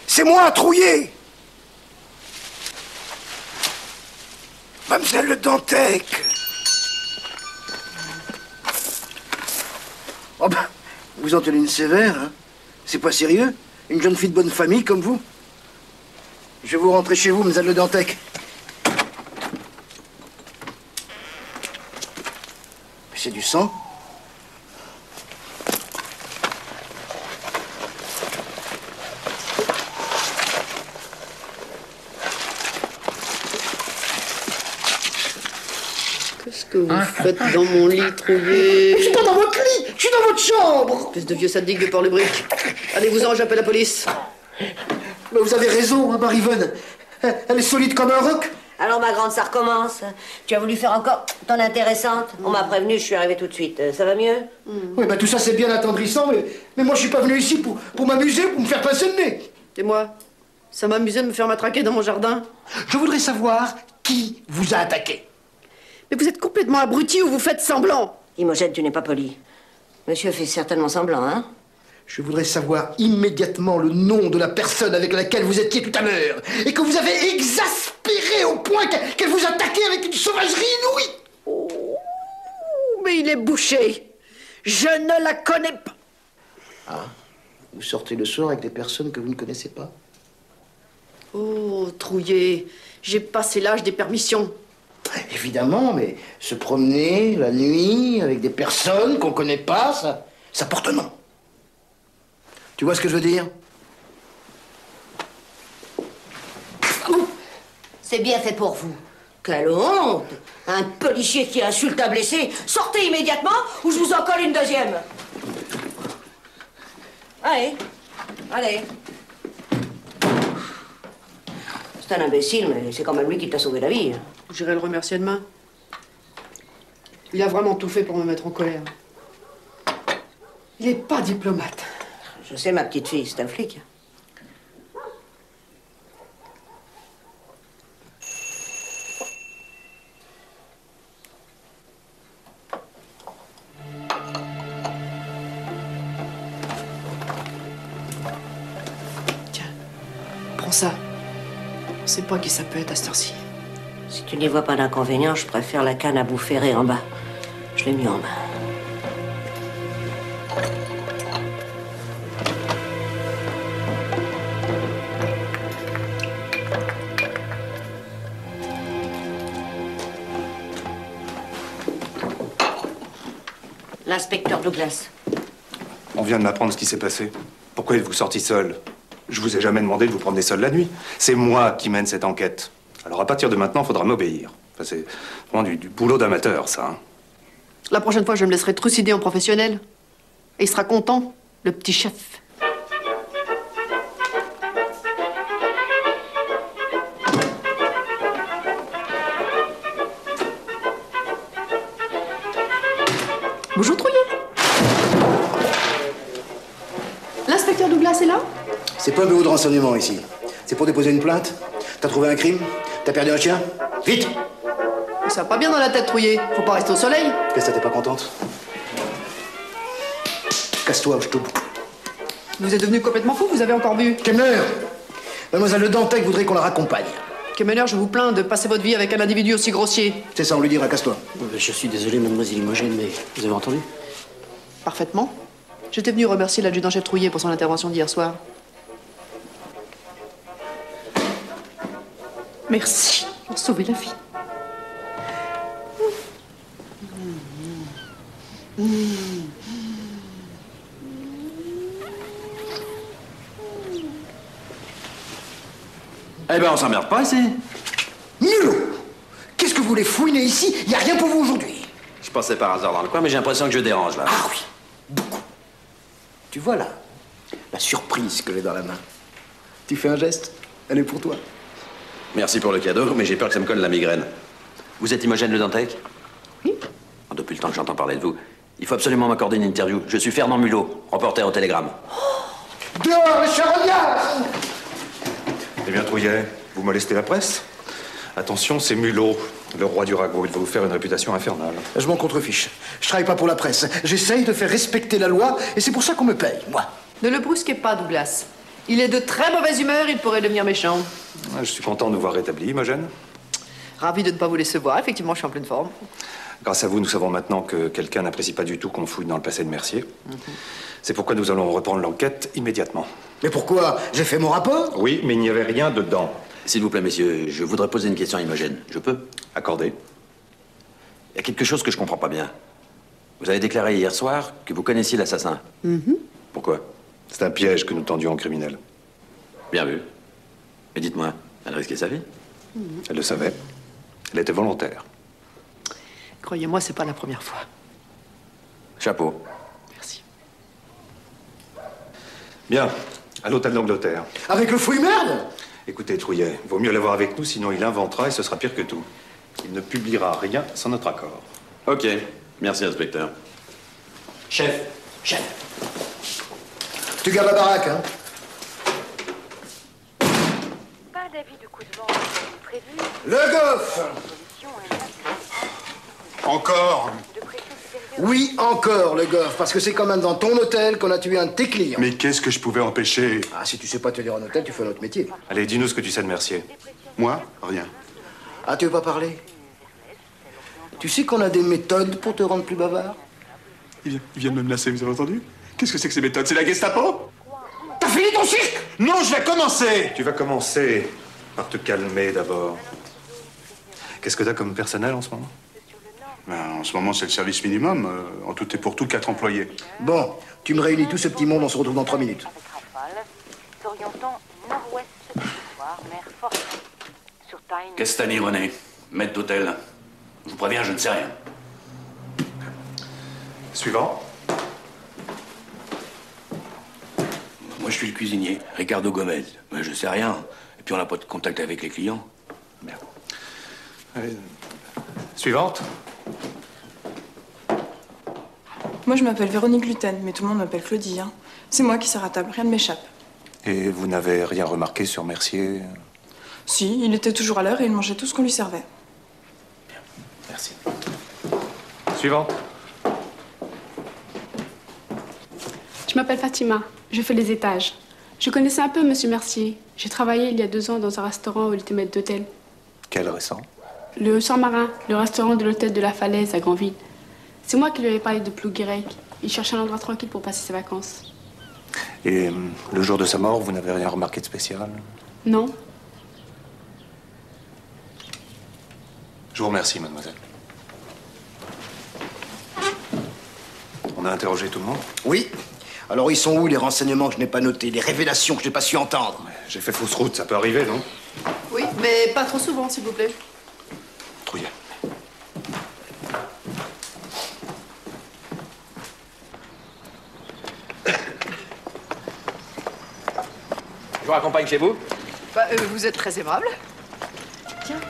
[SPEAKER 5] C'est moi, Trouillet. Mademoiselle Le Dantec. Oh ben, vous en tenez une sévère, hein? C'est pas sérieux? Une jeune fille de bonne famille comme vous? Je vais vous rentrer chez vous, mademoiselle Le Dantec. C'est du sang?
[SPEAKER 1] Qu'est-ce que vous faites dans mon lit, Trouillet?
[SPEAKER 5] Je suis pas dans votre lit, je suis dans votre chambre.
[SPEAKER 1] Espèce de vieux sadique de Port-le-Bric. Allez-vous-en, j'appelle la police.
[SPEAKER 5] Mais vous avez raison, hein, Marivonne. Elle est solide comme un roc.
[SPEAKER 4] Alors, ma grande, ça recommence. Tu as voulu faire encore ton intéressante? On m'a prévenu, je suis arrivée tout de suite. Ça va mieux?
[SPEAKER 5] Oui, bah tout ça c'est bien attendrissant, mais moi je suis pas venu ici pour m'amuser, pour me faire passer le nez.
[SPEAKER 1] Et moi, ça m'amusait de me faire matraquer dans mon jardin.
[SPEAKER 5] Je voudrais savoir qui vous a attaqué.
[SPEAKER 1] Mais vous êtes complètement abruti ou vous faites semblant?
[SPEAKER 4] Imogène, tu n'es pas poli. Monsieur fait certainement semblant, hein?
[SPEAKER 5] Je voudrais savoir immédiatement le nom de la personne avec laquelle vous étiez tout à l'heure et que vous avez exaspéré au point qu'elle vous attaquait avec une sauvagerie inouïe.
[SPEAKER 1] Oh, mais il est bouché. Je ne la connais pas.
[SPEAKER 5] Ah, vous sortez le soir avec des personnes que vous ne connaissez pas?
[SPEAKER 1] Oh, Trouillet, j'ai passé l'âge des permissions.
[SPEAKER 5] Évidemment, mais se promener la nuit avec des personnes qu'on connaît pas, ça porte nom. Tu vois ce que je veux dire?
[SPEAKER 4] C'est bien fait pour vous. Quelle honte! Un policier qui insulte un blessé. Sortez immédiatement ou je vous en colle une deuxième. Allez, allez. C'est un imbécile, mais c'est quand même lui qui t'a sauvé la vie.
[SPEAKER 1] J'irai le remercier demain. Il a vraiment tout fait pour me mettre en colère. Il est pas diplomate.
[SPEAKER 4] Je sais, ma petite fille, c'est un flic.
[SPEAKER 1] Prends ça. On sait pas qui ça peut être à cette heure-ci.
[SPEAKER 4] Si tu n'y vois pas d'inconvénient, je préfère la canne à bout ferré en bas. Je l'ai mis en main. L'inspecteur Douglas.
[SPEAKER 13] On vient de m'apprendre ce qui s'est passé. Pourquoi êtes-vous sorti seul? Je vous ai jamais demandé de vous promener seul la nuit. C'est moi qui mène cette enquête. Alors à partir de maintenant, il faudra m'obéir. Enfin, c'est vraiment du boulot d'amateur, ça. Hein.
[SPEAKER 1] La prochaine fois, je me laisserai trucider en professionnel. Et il sera content, le petit chef. Bonjour, Trouillet. L'inspecteur Douglas est là?
[SPEAKER 5] C'est pas un bureau de renseignement ici. C'est pour déposer une plainte. T'as trouvé un crime? T'as perdu un chien? Vite!
[SPEAKER 1] Ça va pas bien dans la tête, Trouillet. Faut pas rester au soleil.
[SPEAKER 5] Qu'est-ce que t'es pas contente? Casse-toi, je te...
[SPEAKER 1] Vous êtes devenu complètement fou, vous avez encore bu.
[SPEAKER 5] Kemner! Mademoiselle Le Dantec voudrait qu'on la raccompagne.
[SPEAKER 1] Kemner, je vous plains de passer votre vie avec un individu aussi grossier.
[SPEAKER 5] C'est ça, on lui dira, casse-toi.
[SPEAKER 15] Je suis désolé, mademoiselle Imogène, mais vous avez entendu?
[SPEAKER 1] Parfaitement. J'étais venu remercier l'adjudant-chef Trouillet pour son intervention d'hier soir. Merci pour sauver la vie.
[SPEAKER 11] Eh ben, on s'emmerde pas ici.
[SPEAKER 5] Mulot! Qu'est-ce que vous voulez fouiner ici? Y a rien pour vous aujourd'hui.
[SPEAKER 11] Je passais par hasard dans le coin, mais j'ai l'impression que je dérange, là.
[SPEAKER 5] Ah oui, beaucoup. Tu vois, là, la surprise que j'ai dans la main. Tu fais un geste, elle est pour toi.
[SPEAKER 11] Merci pour le cadeau, mais j'ai peur que ça me colle la migraine. Vous êtes Imogène Le Dantec?
[SPEAKER 1] Oui.
[SPEAKER 11] Depuis le temps que j'entends parler de vous, il faut absolument m'accorder une interview. Je suis Fernand Mulot, reporter au Télégramme.
[SPEAKER 5] Dehors, les charognards!
[SPEAKER 13] Eh bien, Trouillet, vous molestez la presse? Attention, c'est Mulot, le roi du ragot. Il va vous faire une réputation infernale.
[SPEAKER 5] Je m'en contrefiche. Je travaille pas pour la presse. J'essaye de faire respecter la loi, et c'est pour ça qu'on me paye, moi.
[SPEAKER 1] Ne le brusquez pas, Douglas. Il est de très mauvaise humeur, il pourrait devenir méchant.
[SPEAKER 13] Je suis content de vous voir rétabli, Imogène.
[SPEAKER 1] Ravi de ne pas vous laisser voir. Effectivement, je suis en pleine forme.
[SPEAKER 13] Grâce à vous, nous savons maintenant que quelqu'un n'apprécie pas du tout qu'on fouille dans le passé de Mercier. C'est pourquoi nous allons reprendre l'enquête immédiatement.
[SPEAKER 5] Mais pourquoi? J'ai fait mon rapport?
[SPEAKER 13] Oui, mais il n'y avait rien dedans.
[SPEAKER 11] S'il vous plaît, messieurs, je voudrais poser une question à Imogène. Je peux?
[SPEAKER 13] Accordé.
[SPEAKER 11] Il y a quelque chose que je comprends pas bien. Vous avez déclaré hier soir que vous connaissiez l'assassin. Pourquoi?
[SPEAKER 13] C'est un piège que nous tendions aux criminels.
[SPEAKER 11] Bien vu. Mais dites-moi, elle risquait sa vie?
[SPEAKER 13] Elle le savait. Elle était volontaire.
[SPEAKER 1] Croyez-moi, c'est pas la première fois.
[SPEAKER 11] Chapeau.
[SPEAKER 1] Merci.
[SPEAKER 13] Bien, à l'hôtel d'Angleterre.
[SPEAKER 5] Avec le fouille-merde?
[SPEAKER 13] Écoutez, Trouillet, vaut mieux l'avoir avec nous, sinon il inventera et ce sera pire que tout. Il ne publiera rien sans notre accord.
[SPEAKER 11] Ok. Merci, inspecteur.
[SPEAKER 15] Chef.
[SPEAKER 5] Tu gardes la baraque, hein?
[SPEAKER 16] Pas d'avis de coup de vent prévu.
[SPEAKER 5] Le Goff!
[SPEAKER 11] Encore?
[SPEAKER 5] Oui, encore, le Goff, parce que c'est quand même dans ton hôtel qu'on a tué un de tes clients.
[SPEAKER 11] Mais qu'est-ce que je pouvais empêcher?
[SPEAKER 5] Ah, si tu sais pas tenir un hôtel, tu fais un autre métier.
[SPEAKER 13] Allez, dis-nous ce que tu sais de Mercier.
[SPEAKER 11] Moi? Rien.
[SPEAKER 5] Ah, tu veux pas parler? Tu sais qu'on a des méthodes pour te rendre plus bavard?
[SPEAKER 11] Il vient de me menacer, vous avez entendu? Qu'est-ce que c'est que ces méthodes? C'est la Gestapo?
[SPEAKER 5] T'as fini ton cirque?
[SPEAKER 11] Non, je vais commencer!
[SPEAKER 13] Tu vas commencer par te calmer d'abord. Qu'est-ce que t'as comme personnel en ce moment?
[SPEAKER 11] Ben, en ce moment, c'est le service minimum. En tout et pour tout, 4 employés.
[SPEAKER 5] Bon, tu me réunis tout ce petit monde, on se retrouve dans 3 minutes.
[SPEAKER 16] S'orientant nord-ouest ce soir, mer forte. Sur Tyne.
[SPEAKER 17] Castani René, maître d'hôtel. Je vous préviens, je ne sais rien.
[SPEAKER 13] Suivant.
[SPEAKER 17] Moi, je suis le cuisinier, Ricardo Gomez. Mais je sais rien. Et puis on n'a pas de contact avec les clients.
[SPEAKER 13] Merde. Suivante.
[SPEAKER 18] Moi, je m'appelle Véronique Gluten, mais tout le monde m'appelle Claudie. Hein. C'est moi qui sers à table, rien ne m'échappe.
[SPEAKER 13] Et vous n'avez rien remarqué sur Mercier?
[SPEAKER 18] Si, il était toujours à l'heure et il mangeait tout ce qu'on lui servait.
[SPEAKER 13] Merci. Suivante.
[SPEAKER 19] Je m'appelle Fatima, je fais les étages. Je connaissais un peu Monsieur Mercier. J'ai travaillé il y a 2 ans dans un restaurant où il était maître d'hôtel.
[SPEAKER 13] Quel récent?
[SPEAKER 19] Le Saint-Marin, le restaurant de l'hôtel de la Falaise à Granville. C'est moi qui lui avais parlé de Plouguirec. Il cherchait un endroit tranquille pour passer ses vacances.
[SPEAKER 13] Et le jour de sa mort, vous n'avez rien remarqué de spécial?
[SPEAKER 19] Non.
[SPEAKER 13] Je vous remercie, mademoiselle. On a interrogé tout le monde?
[SPEAKER 5] Oui. Alors, ils sont où les renseignements que je n'ai pas notés, les révélations que je n'ai pas su entendre?
[SPEAKER 13] J'ai fait fausse route, ça peut arriver, non?
[SPEAKER 1] Oui, mais pas trop souvent, s'il vous plaît.
[SPEAKER 13] Trouillet.
[SPEAKER 17] Je vous raccompagne chez vous?
[SPEAKER 1] Vous êtes très aimable. Tiens,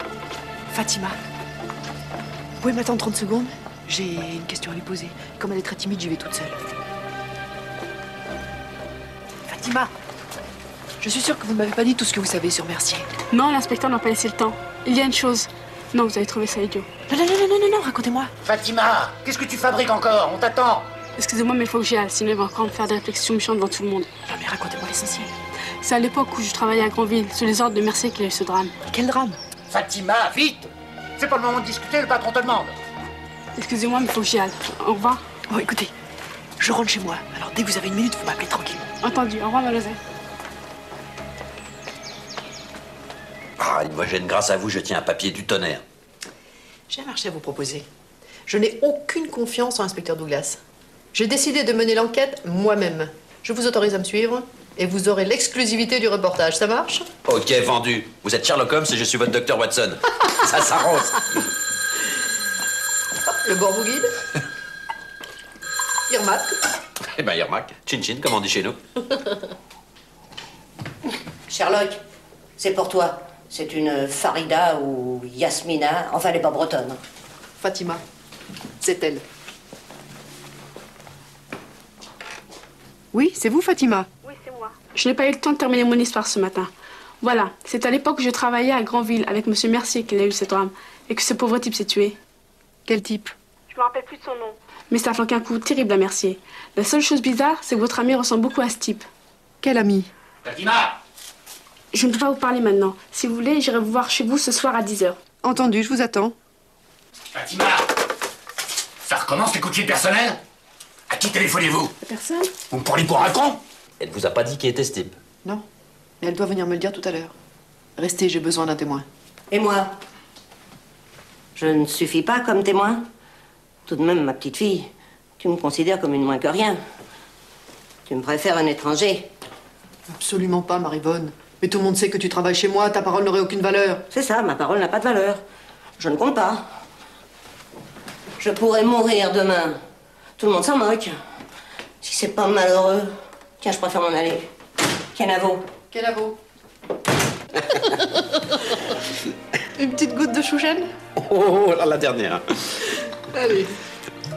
[SPEAKER 1] Fatima. Vous pouvez m'attendre 30 secondes? J'ai une question à lui poser. Comme elle est très timide, j'y vais toute seule. Fatima, je suis sûre que vous ne m'avez pas dit tout ce que vous savez sur Mercier.
[SPEAKER 19] Non, l'inspecteur n'a pas laissé le temps. Il y a une chose. Non, vous avez trouvé ça idiot.
[SPEAKER 1] Non, racontez-moi.
[SPEAKER 5] Fatima, qu'est-ce que tu fabriques encore? On t'attend.
[SPEAKER 19] Excusez-moi, mais il faut que j'y aille, sinon il va encore me faire des réflexions méchantes devant tout le monde.
[SPEAKER 1] Non, mais racontez-moi l'essentiel.
[SPEAKER 19] C'est à l'époque où je travaillais à Granville, sous les ordres de Mercier, qu'il y a eu ce drame.
[SPEAKER 1] Quel drame?
[SPEAKER 5] Fatima, vite! C'est pas le moment de discuter, le patron te demande.
[SPEAKER 19] Excusez-moi, mais il faut que j'y aille. Au revoir.
[SPEAKER 1] Bon, écoutez, je rentre chez moi. Alors, dès que vous avez une minute, vous m'appelez tranquille.
[SPEAKER 19] Entendu. Au revoir, mademoiselle.
[SPEAKER 17] Ah, Imogène, grâce à vous, je tiens un papier du tonnerre.
[SPEAKER 1] J'ai un marché à vous proposer. Je n'ai aucune confiance en l'inspecteur Douglas. J'ai décidé de mener l'enquête moi-même. Je vous autorise à me suivre et vous aurez l'exclusivité du reportage. Ça marche?
[SPEAKER 17] Ok, vendu. Vous êtes Sherlock Holmes et je suis votre docteur Watson. Ça s'arrose.
[SPEAKER 1] Le bord vous guide. Irmac.
[SPEAKER 17] Eh ben, Yermac. Chin chin, comme on dit chez nous.
[SPEAKER 4] Sherlock, c'est pour toi. C'est une Farida ou Yasmina. Enfin, elle n'est pas bretonne.
[SPEAKER 1] Fatima. C'est elle. Oui, c'est vous, Fatima?
[SPEAKER 19] Oui, c'est moi. Je n'ai pas eu le temps de terminer mon histoire ce matin. Voilà, c'est à l'époque où je travaillais à Granville avec Monsieur Mercier qu'il y a eu ce drame et que ce pauvre type s'est tué.
[SPEAKER 1] Quel type?
[SPEAKER 19] Je me rappelle plus de son nom. Mais ça a flanqué un coup terrible à Mercier. La seule chose bizarre, c'est que votre ami ressemble beaucoup à ce type.
[SPEAKER 1] Quel ami?
[SPEAKER 17] Fatima!
[SPEAKER 19] Je ne peux pas vous parler maintenant. Si vous voulez, j'irai vous voir chez vous ce soir à 10h.
[SPEAKER 1] Entendu, je vous attends.
[SPEAKER 17] Fatima! Ça recommence les coups de fil personnels? À qui téléphonez-vous?
[SPEAKER 19] Personne.
[SPEAKER 17] Vous me prenez pour un con? Elle vous a pas dit qui était ce type?
[SPEAKER 1] Non. Mais elle doit venir me le dire tout à l'heure. Restez, j'ai besoin d'un témoin.
[SPEAKER 4] Et moi? Je ne suffis pas comme témoin? Tout de même, ma petite fille, tu me considères comme une moins que rien. Tu me préfères un étranger?
[SPEAKER 1] Absolument pas, Marivonne. Mais tout le monde sait que tu travailles chez moi, ta parole n'aurait aucune valeur.
[SPEAKER 4] C'est ça, ma parole n'a pas de valeur. Je ne compte pas. Je pourrais mourir demain. Tout le monde s'en moque. Si c'est pas malheureux, tiens, je préfère m'en aller. Kenavo.
[SPEAKER 1] Kenavo. Une petite goutte de chouchen?
[SPEAKER 17] Oh, la dernière.
[SPEAKER 1] Allez.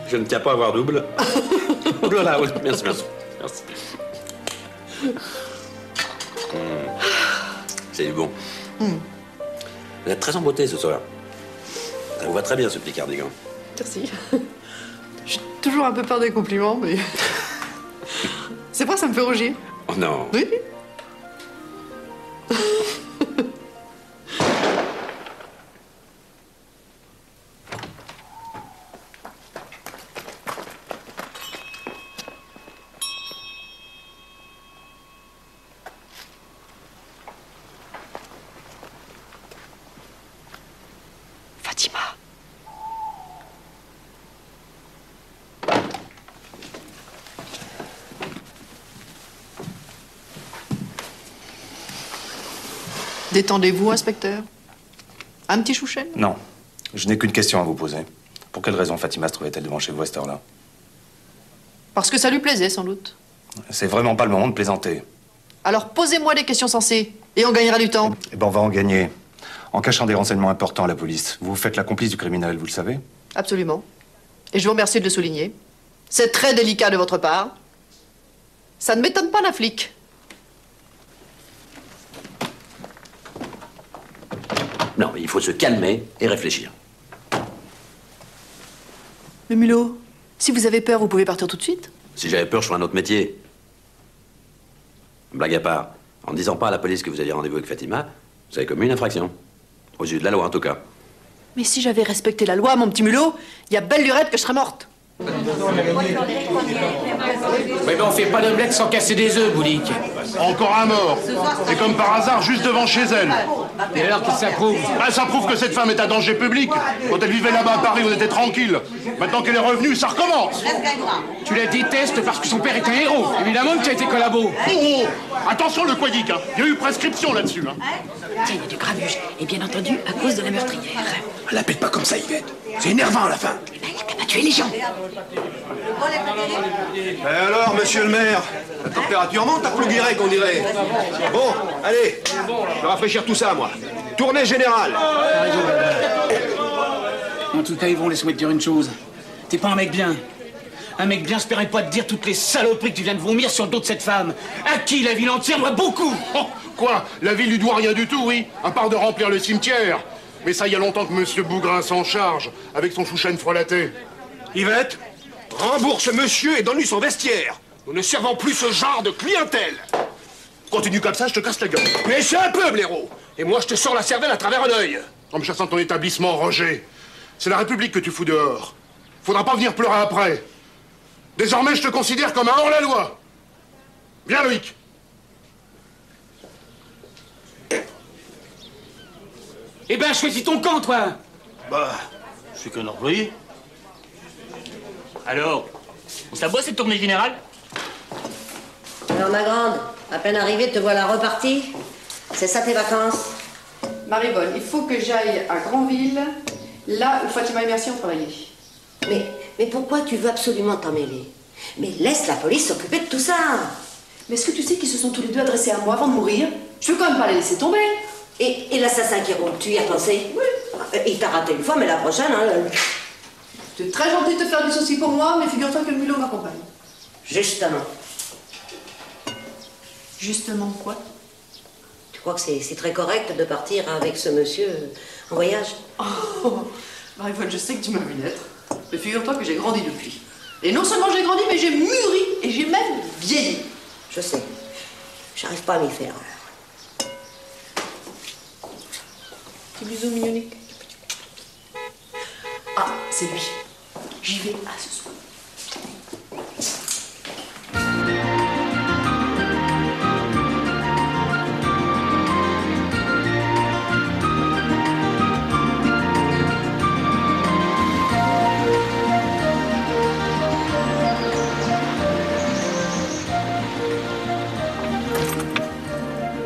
[SPEAKER 17] Je ne tiens pas à avoir double. Oh là là, merci. C'est du bon. Vous êtes très en beauté ce soir. Ça vous va très bien ce petit cardigan.
[SPEAKER 1] Merci. J'ai toujours un peu peur des compliments, mais... C'est vrai, ça me fait rougir.
[SPEAKER 17] Oh non.
[SPEAKER 1] Oui. Fatima. Détendez-vous, inspecteur. Un petit chouchen?
[SPEAKER 13] Non. Je n'ai qu'une question à vous poser. Pour quelle raison Fatima se trouvait-elle devant chez vous à cette heure-là?
[SPEAKER 1] Parce que ça lui plaisait, sans doute.
[SPEAKER 13] C'est vraiment pas le moment de plaisanter.
[SPEAKER 1] Alors posez-moi des questions sensées, et on gagnera du temps.
[SPEAKER 20] Eh ben, on va en gagner. En cachant des renseignements importants à la police. Vous faites la complice du criminel, vous le savez?
[SPEAKER 1] Absolument. Et je vous remercie de le souligner. C'est très délicat de votre part. Ça ne m'étonne pas d'un flic.
[SPEAKER 17] Non, mais il faut se calmer et réfléchir.
[SPEAKER 1] Mais Mulot, si vous avez peur, vous pouvez partir tout de suite.
[SPEAKER 17] Si j'avais peur, je ferais un autre métier. Blague à part, en ne disant pas à la police que vous aviez rendez-vous avec Fatima, vous avez commis une infraction. Aux yeux de la loi, en tout cas.
[SPEAKER 1] Mais si j'avais respecté la loi, mon petit Mulot, il y a belle lurette que je serais morte.
[SPEAKER 12] Mais ben on fait pas d'omelette sans casser des œufs, Boulique.
[SPEAKER 14] Encore un mort. Et comme par hasard, juste devant chez elle.
[SPEAKER 12] Et alors, qu'est-ce que ça prouve?
[SPEAKER 14] Ah, ça prouve que cette femme est un danger public. Quand elle vivait là-bas à Paris, on était tranquille. Maintenant qu'elle est revenue, ça recommence.
[SPEAKER 12] Tu la détestes parce que son père est un héros. Évidemment que tu as été collabo.
[SPEAKER 14] Oh, attention le quadique, hein. Il y a eu prescription là-dessus. Hein.
[SPEAKER 21] Tiens, il y a du grabuge. Et bien entendu, à cause de la meurtrière.
[SPEAKER 9] La pète pas comme ça, Yvette. C'est énervant à la fin.
[SPEAKER 21] Eh ben, elle a pas tué les gens.
[SPEAKER 9] Et alors, monsieur le maire, la température monte à Plouguirec, on dirait. Bon, allez, je vais rafraîchir tout ça, moi. Tournée générale.
[SPEAKER 12] En tout cas, Yvon, laisse-moi te dire une chose. T'es pas un mec bien. Un mec bien se permet pas de dire toutes les saloperies que tu viens de vomir sur le dos de cette femme. À qui la ville entière doit beaucoup.
[SPEAKER 14] Oh, quoi? La ville lui doit rien du tout, oui. À part de remplir le cimetière. Mais ça, il y a longtemps que monsieur Bougrin s'en charge, avec son chouchen frelaté.
[SPEAKER 9] Yvette, rembourse monsieur et donne-lui son vestiaire. Nous ne servons plus ce genre de clientèle.
[SPEAKER 14] Continue comme ça, je te casse la gueule.
[SPEAKER 9] Mais c'est un peu, blaireau. Et moi, je te sors la cervelle à travers un œil.
[SPEAKER 14] En me chassant ton établissement, Roger. C'est la République que tu fous dehors. Faudra pas venir pleurer après. Désormais, je te considère comme un hors-la-loi. Viens, Loïc.
[SPEAKER 12] Eh ben, choisis ton camp, toi.
[SPEAKER 15] Bah, je suis qu'un employé. Alors, ça boit cette tournée générale?
[SPEAKER 4] Alors, ma grande, à peine arrivée, te voilà repartie. C'est ça tes vacances?
[SPEAKER 1] Marie-Bonne, il faut que j'aille à Granville, là où Fatima et Merci ont travaillé.
[SPEAKER 4] Mais pourquoi tu veux absolument t'en mêler? Mais laisse la police s'occuper de tout ça.
[SPEAKER 1] Mais est-ce que tu sais qu'ils se sont tous les deux adressés à moi avant de mourir? Je veux quand même pas les laisser tomber.
[SPEAKER 4] Et l'assassin qui roule, tu y as pensé? Oui. Il t'a raté une fois, mais la prochaine, hein...
[SPEAKER 1] C'est très gentil de te faire du souci pour moi, mais figure-toi que le Mulot m'accompagne.
[SPEAKER 4] Justement.
[SPEAKER 1] Justement quoi?
[SPEAKER 4] Tu crois que c'est très correct de partir avec ce monsieur en voyage?
[SPEAKER 1] Oh, Marie-Bonne, je sais que tu m'as vu naître, mais figure-toi que j'ai grandi depuis. Et non seulement j'ai grandi, mais j'ai mûri et j'ai même vieilli.
[SPEAKER 4] Je sais. J'arrive pas à m'y faire.
[SPEAKER 1] Petit bisou mignonique. Ah, c'est lui. J'y vais à ce soir.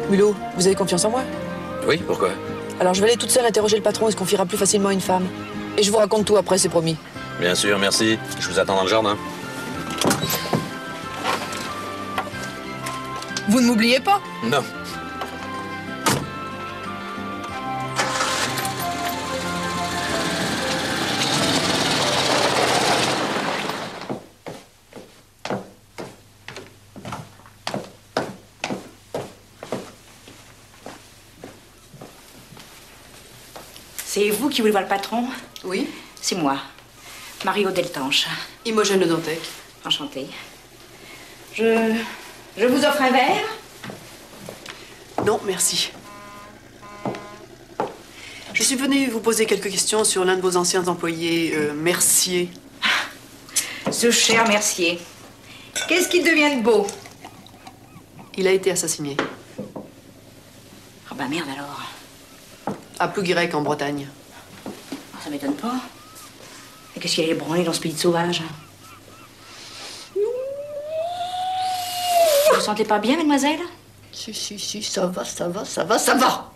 [SPEAKER 1] Mulot, vous avez confiance en moi?
[SPEAKER 17] Oui, pourquoi?
[SPEAKER 1] Alors je vais aller toute seule interroger le patron et se confiera plus facilement à une femme. Et je vous raconte tout après, c'est promis.
[SPEAKER 17] Bien sûr, merci. Je vous attends dans le jardin.
[SPEAKER 1] Vous ne m'oubliez pas?
[SPEAKER 17] Non.
[SPEAKER 21] C'est vous qui voulez voir le patron?
[SPEAKER 1] Oui.
[SPEAKER 21] C'est moi, Mario Deltanche.
[SPEAKER 1] Imogène Le Dantec.
[SPEAKER 21] Enchantée. Je vous offre un verre?
[SPEAKER 1] Non, merci. Je suis venue vous poser quelques questions sur l'un de vos anciens employés, Mercier.
[SPEAKER 21] Ce cher Mercier. Qu'est-ce qu'il devient de beau?
[SPEAKER 1] Il a été assassiné.
[SPEAKER 21] Ah bah merde alors.
[SPEAKER 1] À Plouguirec, en Bretagne.
[SPEAKER 21] Oh, ça m'étonne pas. Et qu'est-ce qu'il allait branler dans ce pays de sauvage? Vous vous sentez pas bien, mademoiselle?
[SPEAKER 1] Si, ça va, ça va, ça va, ça va.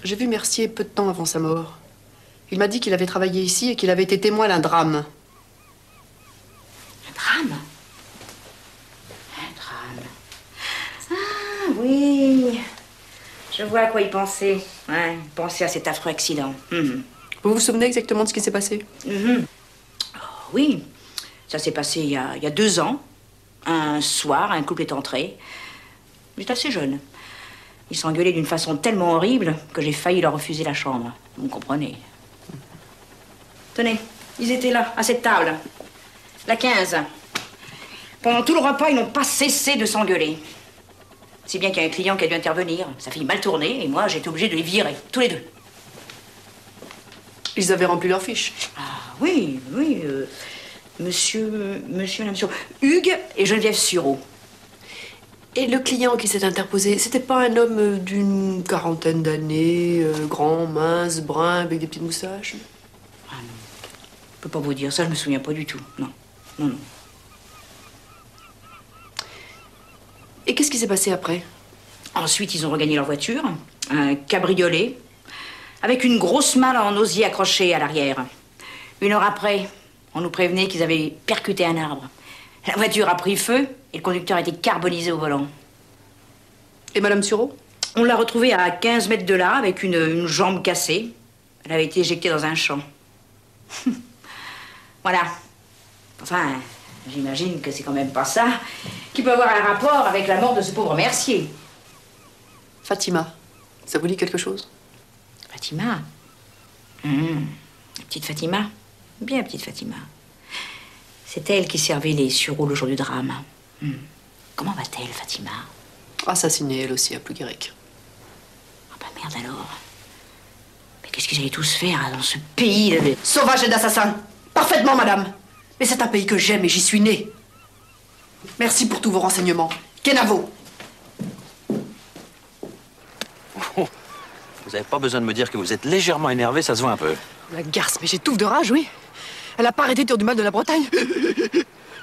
[SPEAKER 1] J'ai vu Mercier peu de temps avant sa mort. Il m'a dit qu'il avait travaillé ici et qu'il avait été témoin d'un drame.
[SPEAKER 21] Un drame? oui. Je vois à quoi il pensait. Ouais, il pensait à cet affreux accident.
[SPEAKER 1] Vous vous souvenez exactement de ce qui s'est passé?
[SPEAKER 21] Oh, oui. Ça s'est passé il y a 2 ans. Un soir, un couple est entré. J'étais assez jeune. Ils s'engueulaient d'une façon tellement horrible que j'ai failli leur refuser la chambre. Vous comprenez. Tenez, ils étaient là, à cette table. La 15. Pendant tout le repas, ils n'ont pas cessé de s'engueuler. Si bien qu'il y a un client qui a dû intervenir. Ça fait mal tourner et moi, j'ai été obligée de les virer, tous les deux.
[SPEAKER 1] Ils avaient rempli leur fiche.
[SPEAKER 21] Ah oui, oui. Monsieur, madame Sureau. Hugues et Geneviève Sureau.
[SPEAKER 1] Et le client qui s'est interposé, c'était pas un homme d'une 40aine d'années, grand, mince, brun, avec des petites moustaches?
[SPEAKER 21] Ah non. Je peux pas vous dire ça, je me souviens pas du tout. Non, non, non.
[SPEAKER 1] Et qu'est-ce qui s'est passé après?
[SPEAKER 21] Ensuite, ils ont regagné leur voiture, un cabriolet, avec une grosse malle en osier accrochée à l'arrière. 1 heure après, on nous prévenait qu'ils avaient percuté un arbre. La voiture a pris feu et le conducteur était carbonisé au volant.
[SPEAKER 1] Et Madame Sureau?
[SPEAKER 21] On l'a retrouvée à 15 mètres de là, avec une jambe cassée. Elle avait été éjectée dans un champ. Voilà. Enfin, j'imagine que c'est quand même pas ça qui peut avoir un rapport avec la mort de ce pauvre Mercier.
[SPEAKER 1] Fatima, ça vous dit quelque chose?
[SPEAKER 21] Fatima? La petite Fatima? Bien petite Fatima. C'est elle qui servait les sureaux le jour du drame. Comment va-t-elle, Fatima?
[SPEAKER 1] Assassinée, elle aussi, à Plouguérec.
[SPEAKER 21] Ah bah merde alors. Mais qu'est-ce qu'ils allaient tous faire dans ce pays de...
[SPEAKER 1] Sauvage et d'assassins. Parfaitement, madame. Mais c'est un pays que j'aime et j'y suis née. Merci pour tous vos renseignements. Kenavo.
[SPEAKER 17] Vous n'avez pas besoin de me dire que vous êtes légèrement énervé, ça se voit un peu.
[SPEAKER 1] La garce, mais j'étouffe de rage, oui. Elle a pas arrêté de dire du mal de la Bretagne.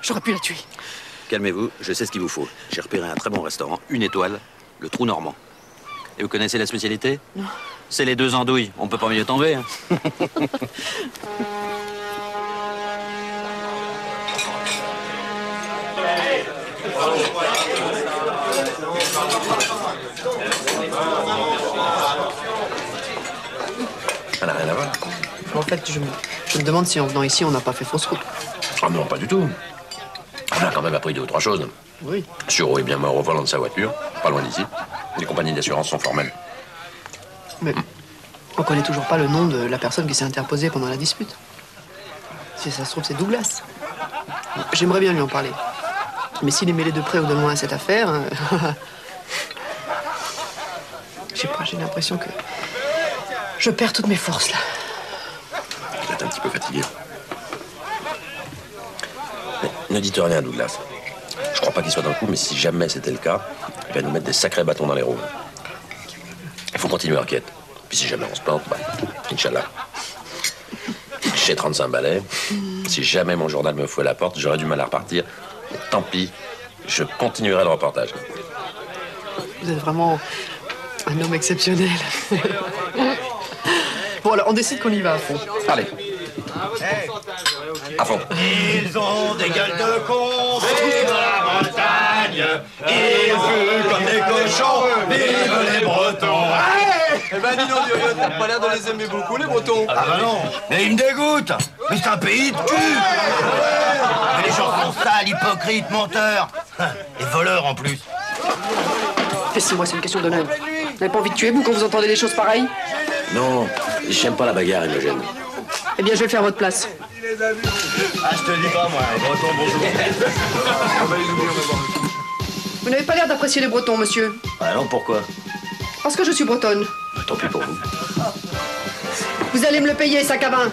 [SPEAKER 1] J'aurais pu la tuer.
[SPEAKER 17] Calmez-vous, je sais ce qu'il vous faut. J'ai repéré un très bon restaurant, 1 étoile, le Trou Normand. Et vous connaissez la spécialité?
[SPEAKER 1] Non.
[SPEAKER 17] C'est les 2 andouilles, on peut pas mieux tomber. Hein.
[SPEAKER 7] Ça n'a rien à voir.
[SPEAKER 1] En fait, je me demande si en venant ici, on n'a pas fait fausse route.
[SPEAKER 7] Ah non, pas du tout. On a quand même appris 2 ou 3 choses.
[SPEAKER 1] Oui.
[SPEAKER 7] Sureau est bien mort au volant de sa voiture, pas loin d'ici. Les compagnies d'assurance sont formelles.
[SPEAKER 1] Mais on connaît toujours pas le nom de la personne qui s'est interposée pendant la dispute. Si ça se trouve, c'est Douglas. J'aimerais bien lui en parler. Mais s'il est mêlé de près ou de loin à cette affaire... Je sais pas, j'ai l'impression que... Je perds toutes mes forces, là.
[SPEAKER 7] Vous êtes un petit peu fatigué. Mais ne dites rien à Douglas. Je crois pas qu'il soit dans le coup, mais si jamais c'était le cas, il va nous mettre des sacrés bâtons dans les roues. Il faut continuer l'enquête. Puis si jamais on se plante, bah, Inch'Allah. J'ai 35 balais. Si jamais mon journal me fout à la porte, j'aurais du mal à repartir. Mais tant pis, je continuerai le reportage.
[SPEAKER 1] Vous êtes vraiment un homme exceptionnel. Bon, alors, on décide qu'on y va à fond.
[SPEAKER 7] Allez. À fond.
[SPEAKER 3] Ils ont des gueules de cons, vive la Bretagne. Ils jouent comme des cochons, vive les Bretons.
[SPEAKER 22] Eh ben dis donc, Durieux, t'as pas l'air de les aimer beaucoup, les Bretons.
[SPEAKER 3] Ah bah non. Mais ils me dégoûtent. Mais c'est un pays de cul. Mais les gens sont sales, hypocrites, menteurs. Et voleurs en plus.
[SPEAKER 1] Laissez-moi, c'est une question d'honneur. Vous n'avez pas envie de tuer, vous, quand vous entendez des choses pareilles?
[SPEAKER 7] Non, j'aime pas la bagarre, il me gêne.
[SPEAKER 1] Eh bien, je vais le faire à votre place.
[SPEAKER 3] Ah, je te dis pas, moi. Breton, bonjour.
[SPEAKER 1] Vous n'avez pas l'air d'apprécier les Bretons, monsieur.
[SPEAKER 7] Ah non, pourquoi?
[SPEAKER 1] Parce que je suis bretonne.
[SPEAKER 7] Tant pis pour vous.
[SPEAKER 1] Vous allez me le payer, sac à vin.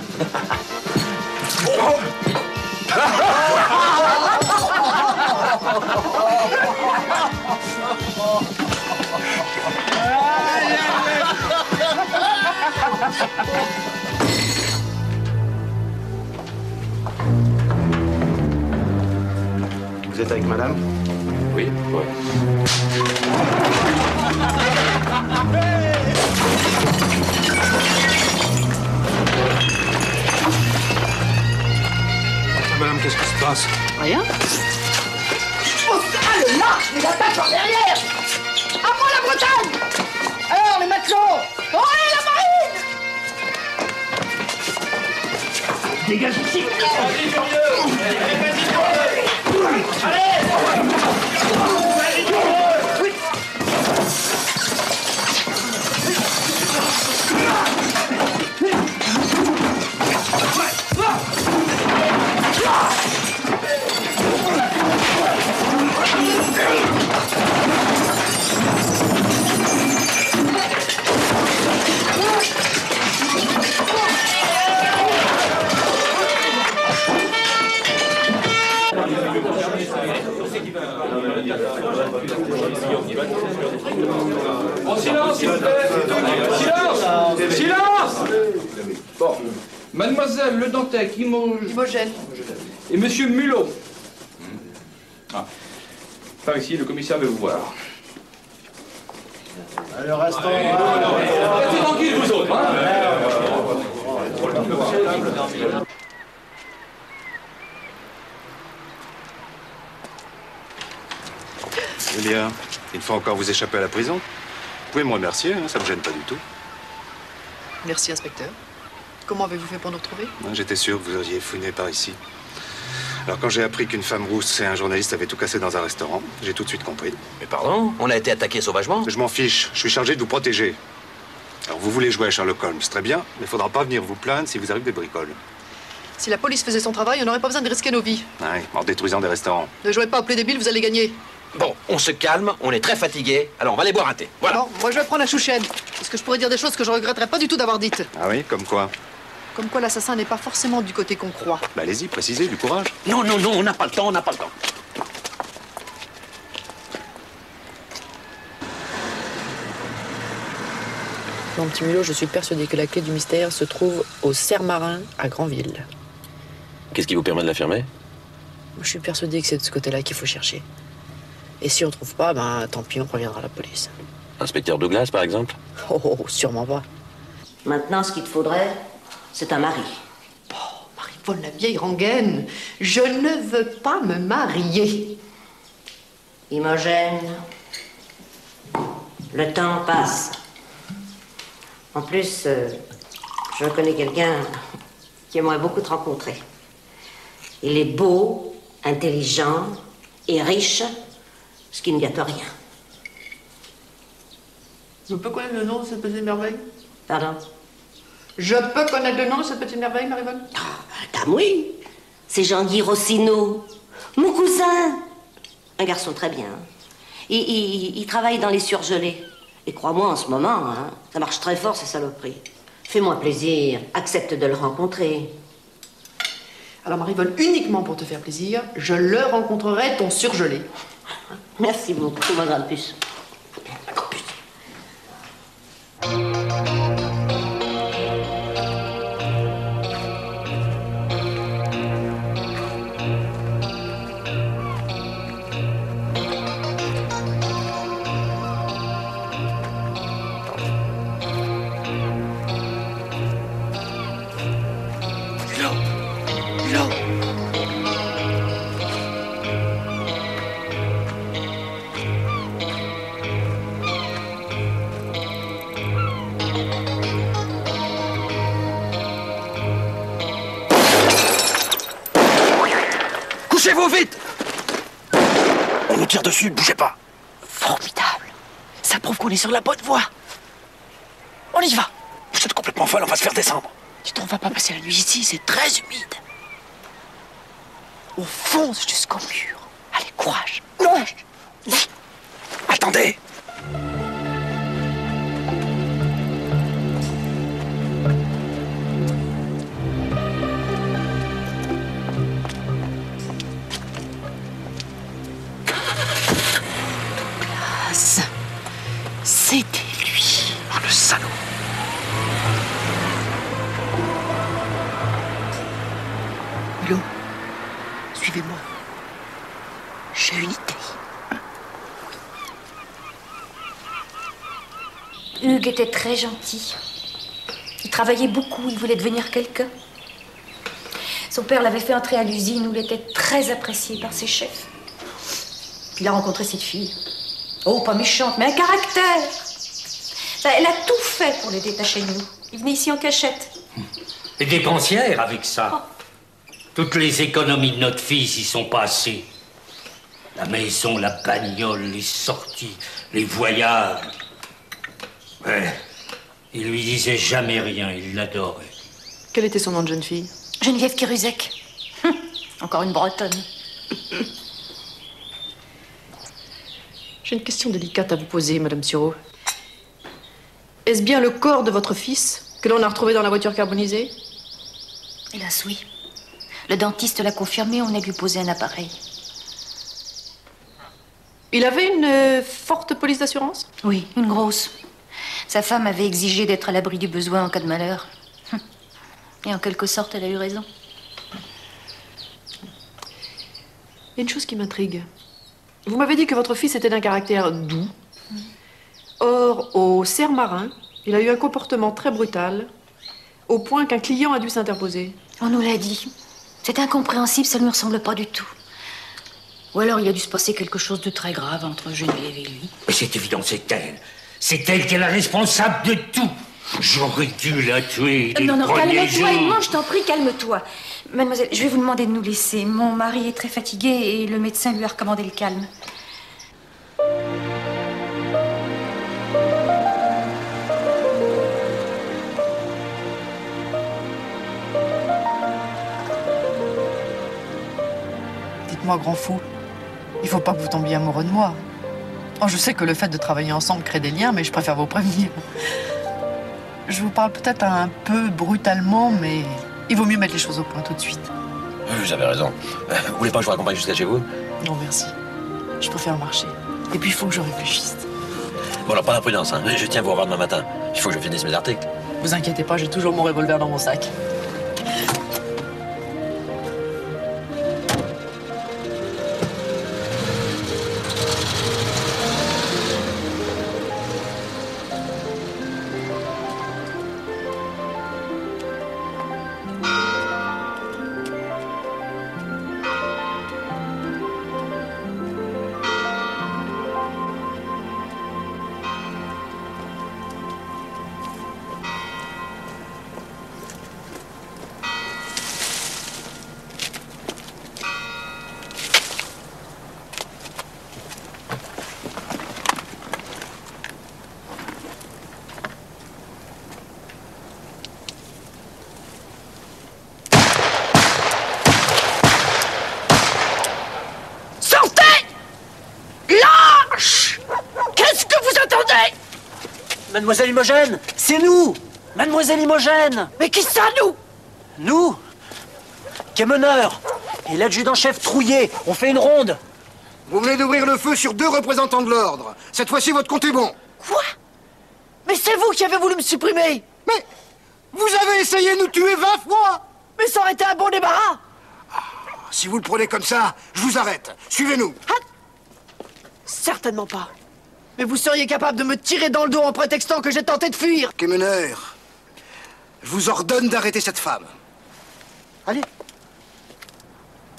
[SPEAKER 20] Vous êtes avec madame?
[SPEAKER 7] Oui, ouais.
[SPEAKER 20] Madame, qu'est-ce qui se passe?
[SPEAKER 1] Rien. Oh, ça, le marche, les attaques par derrière. À moi la Bretagne.
[SPEAKER 3] Dégage ici.
[SPEAKER 2] Bon, silence, s'il vous plaît. Silence. Silence. Bon. Mademoiselle Le Dantec, Imogène. Et Monsieur Mulot. Ah. Par ici, le commissaire veut vous voir.
[SPEAKER 5] Alors, restons...
[SPEAKER 2] Restez tranquille, vous autres, hein.
[SPEAKER 20] Eh bien, une fois encore vous échappez à la prison. Vous pouvez me remercier, hein, ça me gêne pas du tout.
[SPEAKER 1] Merci, inspecteur. Comment avez-vous fait pour nous retrouver?
[SPEAKER 20] J'étais sûr que vous auriez fouiné par ici. Alors quand j'ai appris qu'une femme rousse et un journaliste avaient tout cassé dans un restaurant, j'ai tout de suite compris.
[SPEAKER 17] Mais pardon? On a été attaqué sauvagement?
[SPEAKER 20] Je m'en fiche, je suis chargé de vous protéger. Alors vous voulez jouer à Sherlock Holmes, très bien, mais il faudra pas venir vous plaindre si vous arrive des bricoles.
[SPEAKER 1] Si la police faisait son travail, on n'aurait pas besoin de risquer nos vies.
[SPEAKER 20] Ouais, en détruisant des restaurants.
[SPEAKER 1] Ne jouez pas au plus débile, vous allez gagner.
[SPEAKER 17] Bon, on se calme, on est très fatigué, alors on va aller boire un thé. Voilà.
[SPEAKER 1] Bon, moi je vais prendre la chouchène, parce que je pourrais dire des choses que je regretterais pas du tout d'avoir dites.
[SPEAKER 20] Ah oui, comme quoi?
[SPEAKER 1] Comme quoi l'assassin n'est pas forcément du côté qu'on croit.
[SPEAKER 20] Bah allez-y, précisez, du courage.
[SPEAKER 17] Non, non, non, on n'a pas le temps, on n'a pas le temps.
[SPEAKER 1] Mon petit Mulot, je suis persuadée que la clé du mystère se trouve au Cerf-Marin à Granville.
[SPEAKER 7] Qu'est-ce qui vous permet de l'affirmer?
[SPEAKER 1] Je suis persuadée que c'est de ce côté-là qu'il faut chercher. Et si on trouve pas, ben tant pis, on préviendra la police.
[SPEAKER 7] Inspecteur Douglas, par exemple?
[SPEAKER 1] Oh, sûrement pas.
[SPEAKER 4] Maintenant, ce qu'il te faudrait, c'est un mari.
[SPEAKER 1] Marie-Paul, la vieille rengaine, je ne veux pas me marier.
[SPEAKER 4] Imogène, le temps passe. En plus, je connais quelqu'un qui aimerait beaucoup te rencontrer. Il est beau, intelligent et riche, ce qui ne gâte rien.
[SPEAKER 1] Je peux connaître le nom de cette petite merveille?
[SPEAKER 4] Pardon?
[SPEAKER 1] Je peux connaître le nom de cette petite merveille, Marie-Paul?
[SPEAKER 4] Oui, c'est Jean-Guy Rossineau, mon cousin. Un garçon très bien. Il travaille dans les surgelés. Et crois-moi, en ce moment, hein, ça marche très fort, ces saloperies. Fais-moi plaisir, accepte de le rencontrer.
[SPEAKER 1] Alors, Marie-Paul, uniquement pour te faire plaisir, je le rencontrerai, ton surgelé.
[SPEAKER 4] Merci beaucoup, ma grande puce.
[SPEAKER 3] Couchez-vous vite! On nous tire dessus, bougez pas.
[SPEAKER 1] Formidable. Ça prouve qu'on est sur la bonne voie. On y va.
[SPEAKER 3] Vous êtes complètement folle, on va se faire descendre.
[SPEAKER 1] Tu t'en vas pas passer la nuit ici, c'est très humide. On fonce jusqu'au mur. Allez, courage. Non.
[SPEAKER 3] Attendez.
[SPEAKER 1] C'était lui.
[SPEAKER 3] Oh, le salaud.
[SPEAKER 1] Mulot, suivez-moi. J'ai une idée.
[SPEAKER 21] Hugues était très gentil. Il travaillait beaucoup, il voulait devenir quelqu'un. Son père l'avait fait entrer à l'usine où il était très apprécié par ses chefs. Puis il a rencontré cette fille. Oh, pas méchante, mais un caractère. Elle a tout fait pour les détacher de nous. Il venait ici en cachette.
[SPEAKER 8] Et dépensière avec ça.
[SPEAKER 6] Toutes les économies de notre fils y sont passées. La maison, la bagnole, les sorties, les voyages. Ouais. Il lui disait jamais rien, il l'adorait.
[SPEAKER 1] Quel était son nom de jeune fille?
[SPEAKER 8] Geneviève Kéruzek. Encore une bretonne.
[SPEAKER 1] J'ai une question délicate à vous poser, Madame Sureau. Est-ce bien le corps de votre fils que l'on a retrouvé dans la voiture carbonisée?
[SPEAKER 8] Hélas, oui. Le dentiste l'a confirmé, on a lui posé un appareil.
[SPEAKER 1] Il avait une forte police d'assurance?
[SPEAKER 8] Oui, une grosse. Sa femme avait exigé d'être à l'abri du besoin en cas de malheur. Et en quelque sorte, elle a eu raison.
[SPEAKER 1] Il y a une chose qui m'intrigue. Vous m'avez dit que votre fils était d'un caractère doux. Or, au cerf marin, il a eu un comportement très brutal, au point qu'un client a dû s'interposer.
[SPEAKER 8] On nous l'a dit. C'est incompréhensible, ça ne lui ressemble pas du tout. Ou alors il a dû se passer quelque chose de très grave entre Geneviève et lui.
[SPEAKER 6] Mais c'est évident, c'est elle. C'est elle qui est la responsable de tout. J'aurais dû la tuer dès
[SPEAKER 8] Non,
[SPEAKER 6] le
[SPEAKER 8] non,
[SPEAKER 6] premier
[SPEAKER 8] calme-toi,
[SPEAKER 6] jour.
[SPEAKER 8] Edmond, je t'en prie, calme-toi. Mademoiselle, je vais vous demander de nous laisser. Mon mari est très fatigué et le médecin lui a recommandé le calme.
[SPEAKER 23] Dites-moi, grand fou, il faut pas que vous tombiez amoureux de moi. Oh, je sais que le fait de travailler ensemble crée des liens, mais je préfère vous prévenir. Je vous parle peut-être un peu brutalement, mais il vaut mieux mettre les choses au point tout de suite.
[SPEAKER 7] Vous avez raison. Vous voulez pas que je vous raccompagne jusqu'à chez vous?
[SPEAKER 23] Non, merci. Je préfère marcher. Et puis, il faut que je réfléchisse.
[SPEAKER 7] Bon, alors, pas d'imprudence, hein. Je tiens à vous revoir demain matin. Il faut que je finisse mes articles.
[SPEAKER 23] Vous inquiétez pas, j'ai toujours mon revolver dans mon sac.
[SPEAKER 12] Mademoiselle Imogène, c'est nous! Mademoiselle Imogène!
[SPEAKER 4] Mais qui ça, nous?
[SPEAKER 12] Nous? Quémeneur et l'adjudant-chef Trouillet, on fait une ronde.
[SPEAKER 5] Vous venez d'ouvrir le feu sur 2 représentants de l'ordre. Cette fois-ci, votre compte est bon.
[SPEAKER 4] Quoi? Mais c'est vous qui avez voulu me supprimer!
[SPEAKER 5] Mais vous avez essayé de nous tuer 20 fois!
[SPEAKER 4] Mais ça aurait été un bon débarras!
[SPEAKER 5] Si vous le prenez comme ça, je vous arrête. Suivez-nous.
[SPEAKER 4] Certainement pas. Mais vous seriez capable de me tirer dans le dos en prétextant que j'ai tenté de fuir.
[SPEAKER 5] Quémeneur, je vous ordonne d'arrêter cette femme.
[SPEAKER 4] Allez.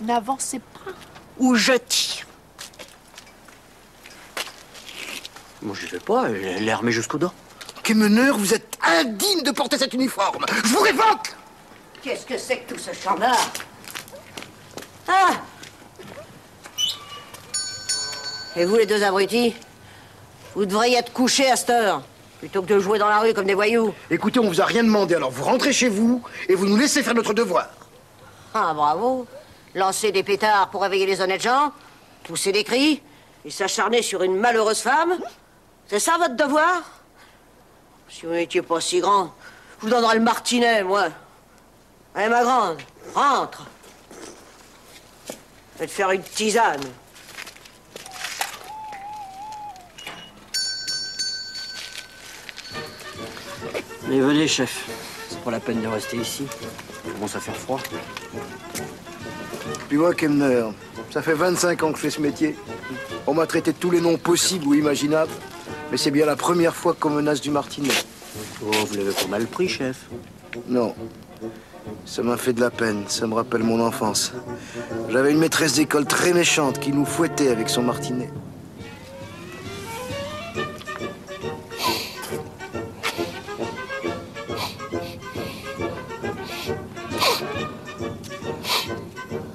[SPEAKER 4] N'avancez pas ou je tire.
[SPEAKER 12] Moi, je vais pas, elle est armée jusqu'aux dents.
[SPEAKER 5] Quémeneur, vous êtes indigne de porter cet uniforme. Je vous révoque.
[SPEAKER 4] Qu'est-ce que c'est que tout ce champ-là? Ah! Et vous, les 2 abrutis? Vous devriez être couchés à cette heure, plutôt que de jouer dans la rue comme des voyous.
[SPEAKER 5] Écoutez, on vous a rien demandé, alors vous rentrez chez vous et vous nous laissez faire notre devoir.
[SPEAKER 4] Ah, bravo. Lancer des pétards pour réveiller les honnêtes gens, pousser des cris et s'acharner sur une malheureuse femme. C'est ça votre devoir? Si vous n'étiez pas si grand, je vous donnerai le martinet, moi. Allez, ma grande, rentre. Faites faire une tisane.
[SPEAKER 12] Mais venez, chef. C'est pas la peine de rester ici. Il commence à faire froid.
[SPEAKER 5] Puis moi, Quémeneur, ça fait 25 ans que je fais ce métier. On m'a traité de tous les noms possibles ou imaginables. Mais c'est bien la première fois qu'on menace du martinet.
[SPEAKER 12] Oh, vous l'avez pas mal pris, chef.
[SPEAKER 5] Non. Ça m'a fait de la peine. Ça me rappelle mon enfance. J'avais une maîtresse d'école très méchante qui nous fouettait avec son martinet.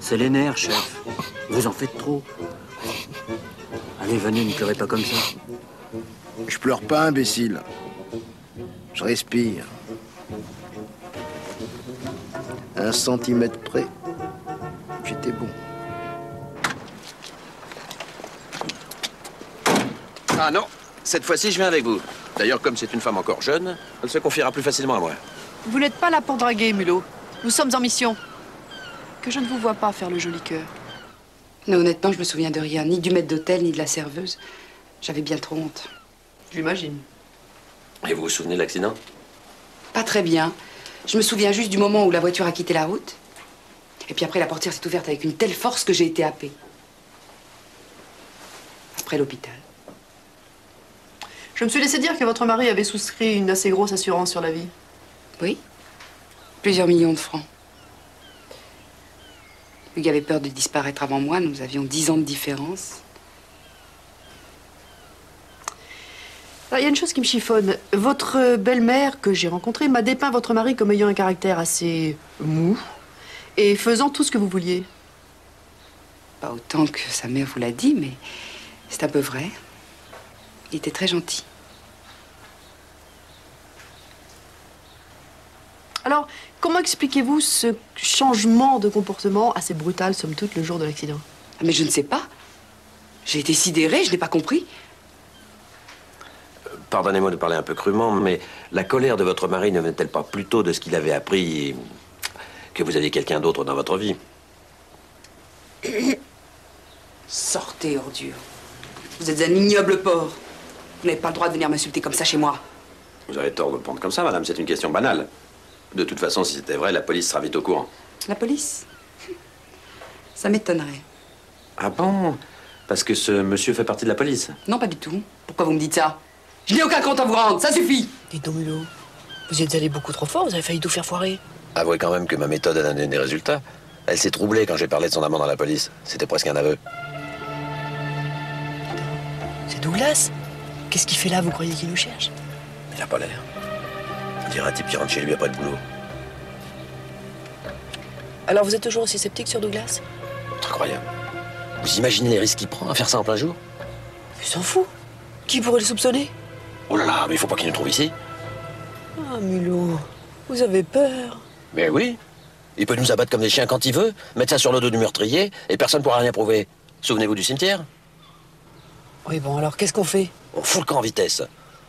[SPEAKER 10] C'est les nerfs, chef. Vous en faites trop. Allez, venez, ne pleurez pas comme ça.
[SPEAKER 5] Je pleure pas, imbécile. Je respire. 1 centimètre près, j'étais bon.
[SPEAKER 7] Ah non, cette fois-ci, je viens avec vous. D'ailleurs, comme c'est une femme encore jeune, elle se confiera plus facilement à moi.
[SPEAKER 23] Vous n'êtes pas là pour draguer, Mulot. Nous sommes en mission. Que je ne vous vois pas faire le joli cœur.
[SPEAKER 11] Non, honnêtement, je me souviens de rien. Ni du maître d'hôtel, ni de la serveuse. J'avais bien trop honte.
[SPEAKER 23] J'imagine.
[SPEAKER 7] Et vous vous souvenez de l'accident?
[SPEAKER 11] Pas très bien. Je me souviens juste du moment où la voiture a quitté la route. Et puis après, la portière s'est ouverte avec une telle force que j'ai été happée. Après l'hôpital.
[SPEAKER 1] Je me suis laissé dire que votre mari avait souscrit une assez grosse assurance sur la vie.
[SPEAKER 11] Oui. Plusieurs millions de francs. Lui avait peur de disparaître avant moi. Nous avions 10 ans de différence.
[SPEAKER 1] Alors, il y a une chose qui me chiffonne. Votre belle-mère que j'ai rencontrée m'a dépeint votre mari comme ayant un caractère assez mou et faisant tout ce que vous vouliez.
[SPEAKER 11] Pas autant que sa mère vous l'a dit, mais c'est un peu vrai. Il était très gentil.
[SPEAKER 1] Alors, comment expliquez-vous ce changement de comportement assez brutal, somme toute, le jour de l'accident?
[SPEAKER 11] Mais je ne sais pas. J'ai été sidérée, je n'ai pas compris.
[SPEAKER 7] Pardonnez-moi de parler un peu crûment, mais la colère de votre mari ne venait-elle pas plutôt de ce qu'il avait appris que vous aviez quelqu'un d'autre dans votre vie?
[SPEAKER 11] Sortez, ordure. Vous êtes un ignoble porc. Vous n'avez pas le droit de venir m'insulter comme ça chez moi.
[SPEAKER 7] Vous avez tort de le prendre comme ça, madame, c'est une question banale. De toute façon, si c'était vrai, la police sera vite au courant.
[SPEAKER 11] La police? Ça m'étonnerait.
[SPEAKER 7] Ah bon? Parce que ce monsieur fait partie de la police?
[SPEAKER 11] Non, pas du tout. Pourquoi vous me dites ça? Je n'ai aucun compte à vous rendre, ça suffit!
[SPEAKER 1] Dites donc, Mulot, vous y êtes allé beaucoup trop fort, vous avez failli tout faire foirer.
[SPEAKER 7] Avouez quand même que ma méthode a donné des résultats. Elle s'est troublée quand j'ai parlé de son amant dans la police. C'était presque un aveu.
[SPEAKER 1] C'est Douglas? Qu'est-ce qu'il fait là, vous croyez qu'il nous cherche?
[SPEAKER 7] Il a pas l'air. On dirait un type qui rentre chez lui après le boulot.
[SPEAKER 1] Alors vous êtes toujours aussi sceptique sur Douglas?
[SPEAKER 7] Incroyable. Vous imaginez les risques qu'il prend à faire ça en plein jour?
[SPEAKER 1] Il s'en fout. Qui pourrait le soupçonner?
[SPEAKER 7] Oh là là, mais il faut pas qu'il nous trouve ici.
[SPEAKER 1] Ah, Mulot, vous avez peur.
[SPEAKER 7] Mais oui. Il peut nous abattre comme des chiens quand il veut, mettre ça sur le dos du meurtrier, et personne ne pourra rien prouver. Souvenez-vous du cimetière?
[SPEAKER 1] Oui, bon, alors qu'est-ce qu'on fait?
[SPEAKER 7] On fout le camp en vitesse.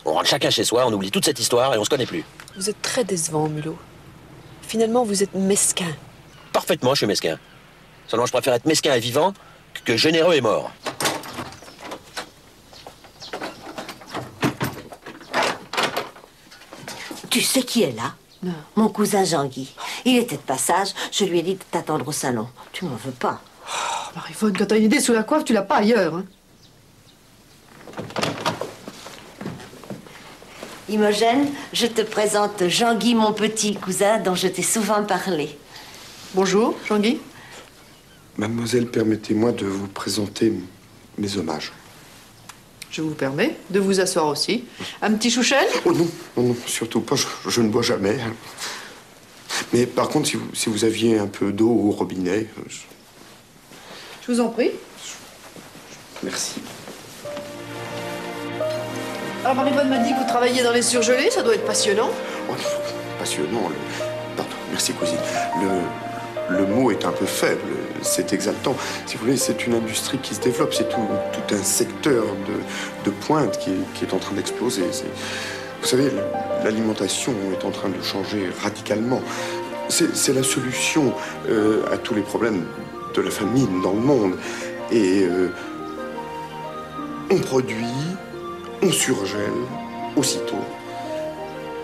[SPEAKER 7] On rentre chacun chez soi, on oublie toute cette histoire et on se connaît plus.
[SPEAKER 1] Vous êtes très décevant, Mulot. Finalement, vous êtes mesquin.
[SPEAKER 7] Parfaitement, je suis mesquin. Seulement, je préfère être mesquin et vivant que généreux et mort.
[SPEAKER 4] Tu sais qui est là?
[SPEAKER 1] Non.
[SPEAKER 4] Mon cousin Jean-Guy. Il était de passage, je lui ai dit de t'attendre au salon. Tu m'en veux pas?
[SPEAKER 1] Oh, Marie-Faune, quand t'as une idée sous la coiffe, tu l'as pas ailleurs, hein.
[SPEAKER 4] Imogène, je te présente Jean-Guy, mon petit cousin dont je t'ai souvent parlé.
[SPEAKER 1] Bonjour, Jean-Guy.
[SPEAKER 16] Mademoiselle, permettez-moi de vous présenter mes hommages.
[SPEAKER 1] Je vous permets de vous asseoir aussi. Un petit chouchen?
[SPEAKER 16] Oh non, non, non, surtout pas, je ne bois jamais. Mais par contre, si vous aviez un peu d'eau au robinet...
[SPEAKER 1] Je vous en prie.
[SPEAKER 16] Merci.
[SPEAKER 1] Alors, Marie-Bonne m'a dit que vous travailliez dans les surgelés, ça doit être passionnant.
[SPEAKER 16] Oh, passionnant. Pardon, merci, cousine. Le mot est un peu faible, c'est exaltant. Si vous voulez, c'est une industrie qui se développe, c'est tout un secteur de pointe qui est en train d'exploser. Vous savez, l'alimentation est en train de changer radicalement. C'est la solution à tous les problèmes de la famine dans le monde. Et on produit, on surgèle aussitôt.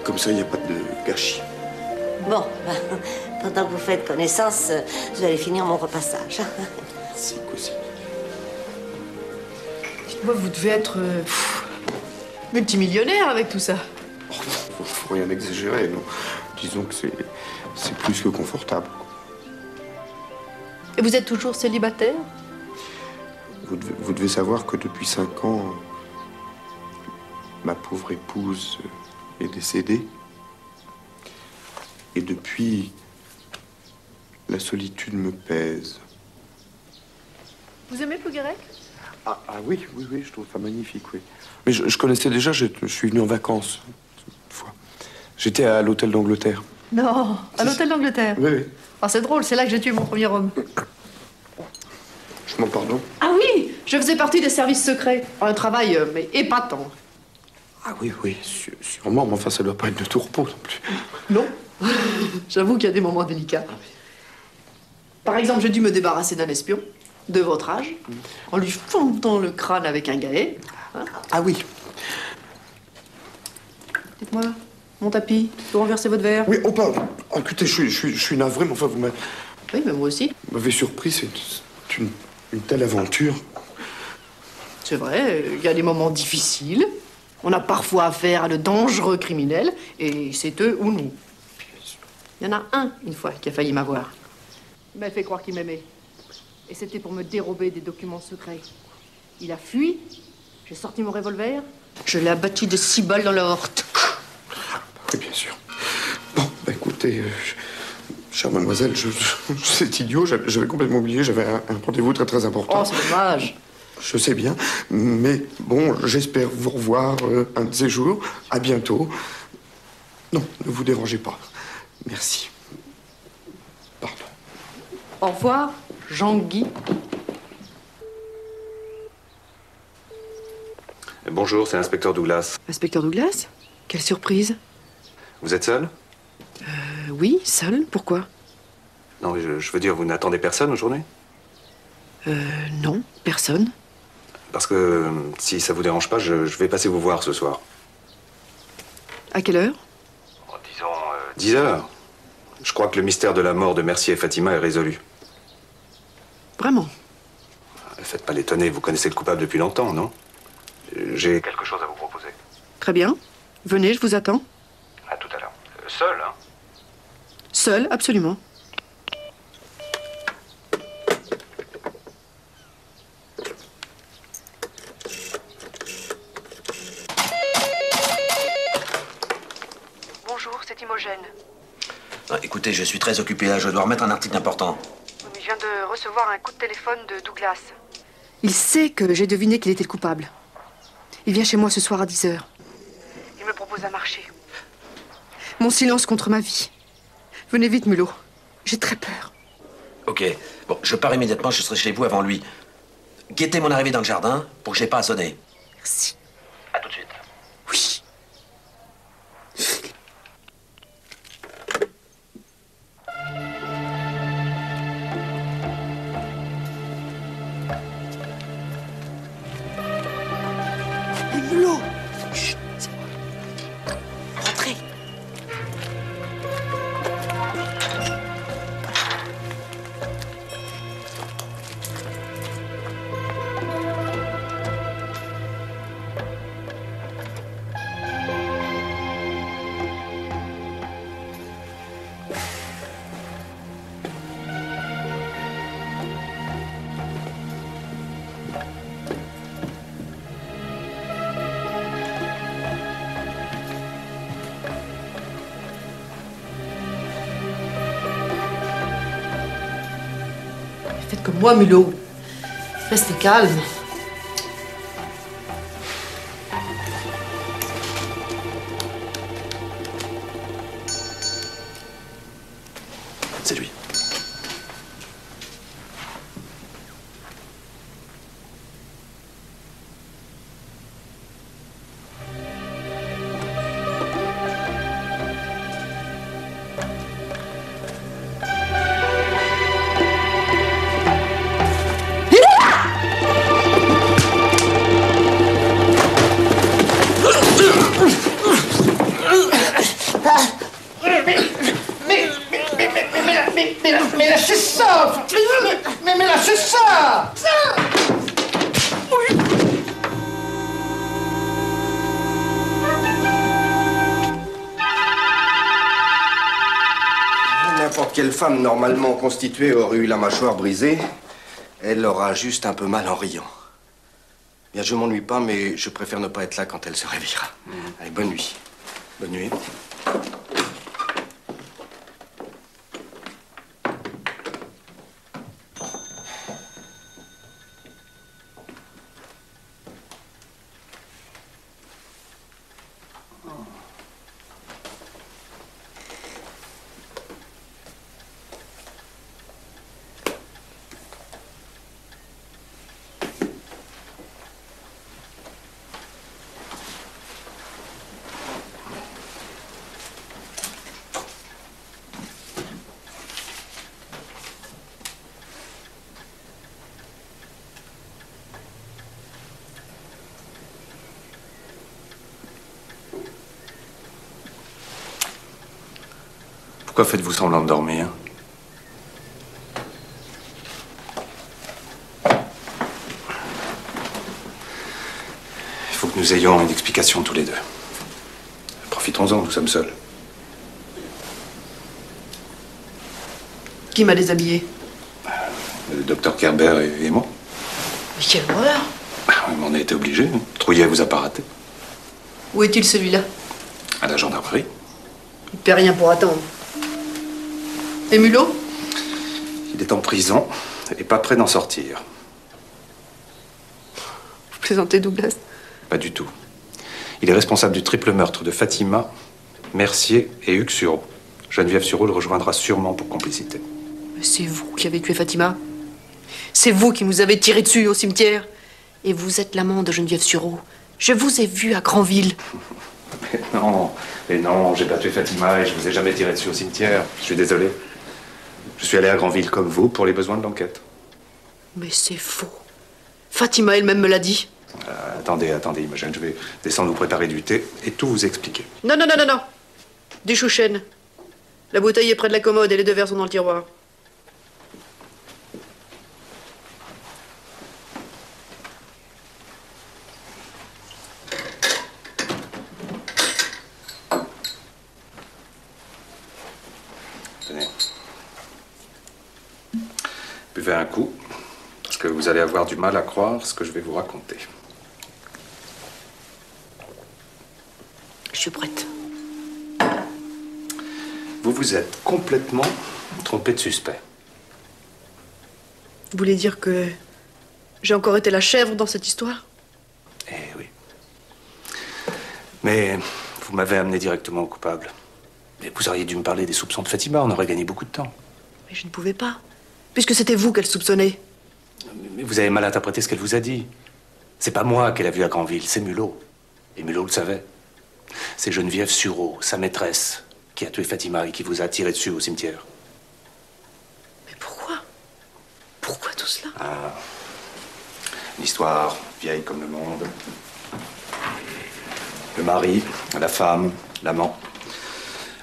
[SPEAKER 16] Comme ça, il n'y a pas de gâchis.
[SPEAKER 4] Bon, pendant que vous faites connaissance, je vais aller finir mon repassage.
[SPEAKER 16] Merci, cousine.
[SPEAKER 1] Dites-moi, vous devez être multimillionnaire avec tout ça.
[SPEAKER 16] Faut rien exagérer, non. Disons que c'est plus que confortable.
[SPEAKER 1] Et vous êtes toujours célibataire?
[SPEAKER 16] Vous devez savoir que depuis 5 ans, ma pauvre épouse est décédée. Et depuis, la solitude me pèse.
[SPEAKER 23] Vous aimez Plouguérec?
[SPEAKER 16] Ah oui, je trouve ça magnifique, oui. Mais je connaissais déjà, je suis venu en vacances une fois. J'étais à l'hôtel d'Angleterre.
[SPEAKER 23] Non, à l'hôtel d'Angleterre.
[SPEAKER 16] Oui.
[SPEAKER 23] Ah, c'est drôle, c'est là que j'ai tué mon premier homme.
[SPEAKER 16] Je m'en pardon.
[SPEAKER 23] Ah oui, je faisais partie des services secrets. Un travail, mais épatant.
[SPEAKER 16] Ah oui, sûrement, mais enfin, ça doit pas être de tout repos non plus.
[SPEAKER 23] Non. J'avoue qu'il y a des moments délicats. Par exemple, j'ai dû me débarrasser d'un espion de votre âge, en lui fendant le crâne avec un galet. Hein?
[SPEAKER 16] Ah oui.
[SPEAKER 23] Dites-moi, mon tapis, vous renversez votre verre?
[SPEAKER 16] Oui, écoutez, je suis navré, mais enfin, vous m'avez...
[SPEAKER 23] Oui, mais moi aussi.
[SPEAKER 16] Vous m'avez surpris, c'est une telle aventure.
[SPEAKER 23] C'est vrai, il y a des moments difficiles. On a parfois affaire à de dangereux criminels, et c'est eux ou nous. Il y en a un, une fois, qui a failli m'avoir. Il m'a fait croire qu'il m'aimait. Et c'était pour me dérober des documents secrets. Il a fui, j'ai sorti mon revolver, je l'ai abattu de 6 balles dans la horte.
[SPEAKER 16] Oui, bien sûr. Bon, bah écoutez, chère mademoiselle, c'est idiot, j'avais complètement oublié, j'avais un rendez-vous très très important.
[SPEAKER 23] Oh, c'est dommage.
[SPEAKER 16] Je sais bien, mais bon, j'espère vous revoir un de ces jours. À bientôt. Non, ne vous dérangez pas. Merci. Pardon.
[SPEAKER 23] Au revoir, Jean-Guy.
[SPEAKER 20] Bonjour, c'est l'inspecteur Douglas.
[SPEAKER 1] Inspecteur Douglas? Quelle surprise.
[SPEAKER 20] Vous êtes seul?
[SPEAKER 1] Oui, seul. Pourquoi?
[SPEAKER 20] Non, mais je veux dire, vous n'attendez personne aujourd'hui?
[SPEAKER 1] Non, personne.
[SPEAKER 20] Parce que si ça vous dérange pas, je vais passer vous voir ce soir.
[SPEAKER 1] À quelle heure?
[SPEAKER 20] Disons 10 heures. Je crois que le mystère de la mort de Mercier et Fatima est résolu.
[SPEAKER 1] Vraiment?
[SPEAKER 20] Faites pas l'étonner, vous connaissez le coupable depuis longtemps, non? J'ai quelque chose à vous proposer.
[SPEAKER 1] Très bien. Venez, je vous attends.
[SPEAKER 20] À tout à l'heure. Seul, hein?
[SPEAKER 1] Seul, absolument.
[SPEAKER 13] Bonjour, c'est Imogène.
[SPEAKER 7] Ah, écoutez, je suis très occupé là, je dois remettre un article important.
[SPEAKER 13] Mais je viens de recevoir un coup de téléphone de Douglas.
[SPEAKER 1] Il sait que j'ai deviné qu'il était le coupable. Il vient chez moi ce soir à 10 heures.
[SPEAKER 13] Il me propose un marché.
[SPEAKER 1] Mon silence contre ma vie. Venez vite, Mulot. J'ai très peur.
[SPEAKER 7] Ok, bon, je pars immédiatement, je serai chez vous avant lui. Guettez mon arrivée dans le jardin pour que je n'ai pas à sonner.
[SPEAKER 1] Merci.
[SPEAKER 7] À tout de suite.
[SPEAKER 1] Oui.
[SPEAKER 4] Mulot! Chut, c'est moi. Rentrez.
[SPEAKER 1] Faites comme moi, Mulot. Restez calme.
[SPEAKER 7] C'est lui.
[SPEAKER 3] Mais lâchez ça! Mais lâchez ça!
[SPEAKER 18] N'importe quelle femme normalement constituée aurait eu la mâchoire brisée. Elle aura juste un peu mal en riant. Bien, je m'ennuie pas, mais je préfère ne pas être là quand elle se réveillera. Allez, bonne nuit. Bonne nuit.
[SPEAKER 20] Pourquoi faites-vous semblant de dormir? Il faut que nous ayons une explication tous les deux. Profitons-en, nous sommes seuls.
[SPEAKER 1] Qui m'a déshabillé?
[SPEAKER 20] Le docteur Kerber et moi.
[SPEAKER 1] Mais quelle horreur!
[SPEAKER 20] Oui, mais on a été obligés. Trouillet vous a pas raté.
[SPEAKER 1] Où est-il celui-là?
[SPEAKER 20] À la gendarmerie.
[SPEAKER 1] Il paie rien pour attendre. Et Mulot?
[SPEAKER 20] Il est en prison et pas prêt d'en sortir.
[SPEAKER 1] Vous plaisantez, Douglas?
[SPEAKER 20] Pas du tout. Il est responsable du triple meurtre de Fatima, Mercier et Hugues Sureau. Geneviève Sureau le rejoindra sûrement pour complicité.
[SPEAKER 1] Mais c'est vous qui avez tué Fatima. C'est vous qui nous avez tiré dessus au cimetière. Et vous êtes l'amant de Geneviève Sureau. Je vous ai vu à Granville.
[SPEAKER 20] Mais non, j'ai pas tué Fatima et je vous ai jamais tiré dessus au cimetière. Je suis désolé. Je suis allé à Granville comme vous pour les besoins de l'enquête.
[SPEAKER 1] Mais c'est faux. Fatima elle-même me l'a dit.
[SPEAKER 20] Attendez, Imogen, je vais descendre vous préparer du thé et tout vous expliquer.
[SPEAKER 1] Non. Du chouchen. La bouteille est près de la commode et les 2 verres sont dans le tiroir.
[SPEAKER 20] Tenez. Buvez un coup, parce que vous allez avoir du mal à croire ce que je vais vous raconter.
[SPEAKER 1] Je suis prête.
[SPEAKER 20] Vous vous êtes complètement trompé de suspect.
[SPEAKER 1] Vous voulez dire que j'ai encore été la chèvre dans cette histoire?
[SPEAKER 20] Eh oui. Mais vous m'avez amené directement au coupable. Mais vous auriez dû me parler des soupçons de Fatima, on aurait gagné beaucoup de temps.
[SPEAKER 1] Mais je ne pouvais pas, puisque c'était vous qu'elle soupçonnait.
[SPEAKER 20] Mais vous avez mal interprété ce qu'elle vous a dit. C'est pas moi qu'elle a vu à Granville, c'est Mulot. Et Mulot le savait. C'est Geneviève Sureau, sa maîtresse, qui a tué Fatima et qui vous a tiré dessus au cimetière.
[SPEAKER 1] Mais pourquoi? Pourquoi tout cela?
[SPEAKER 20] Ah, une histoire vieille comme le monde. Le mari, la femme, l'amant.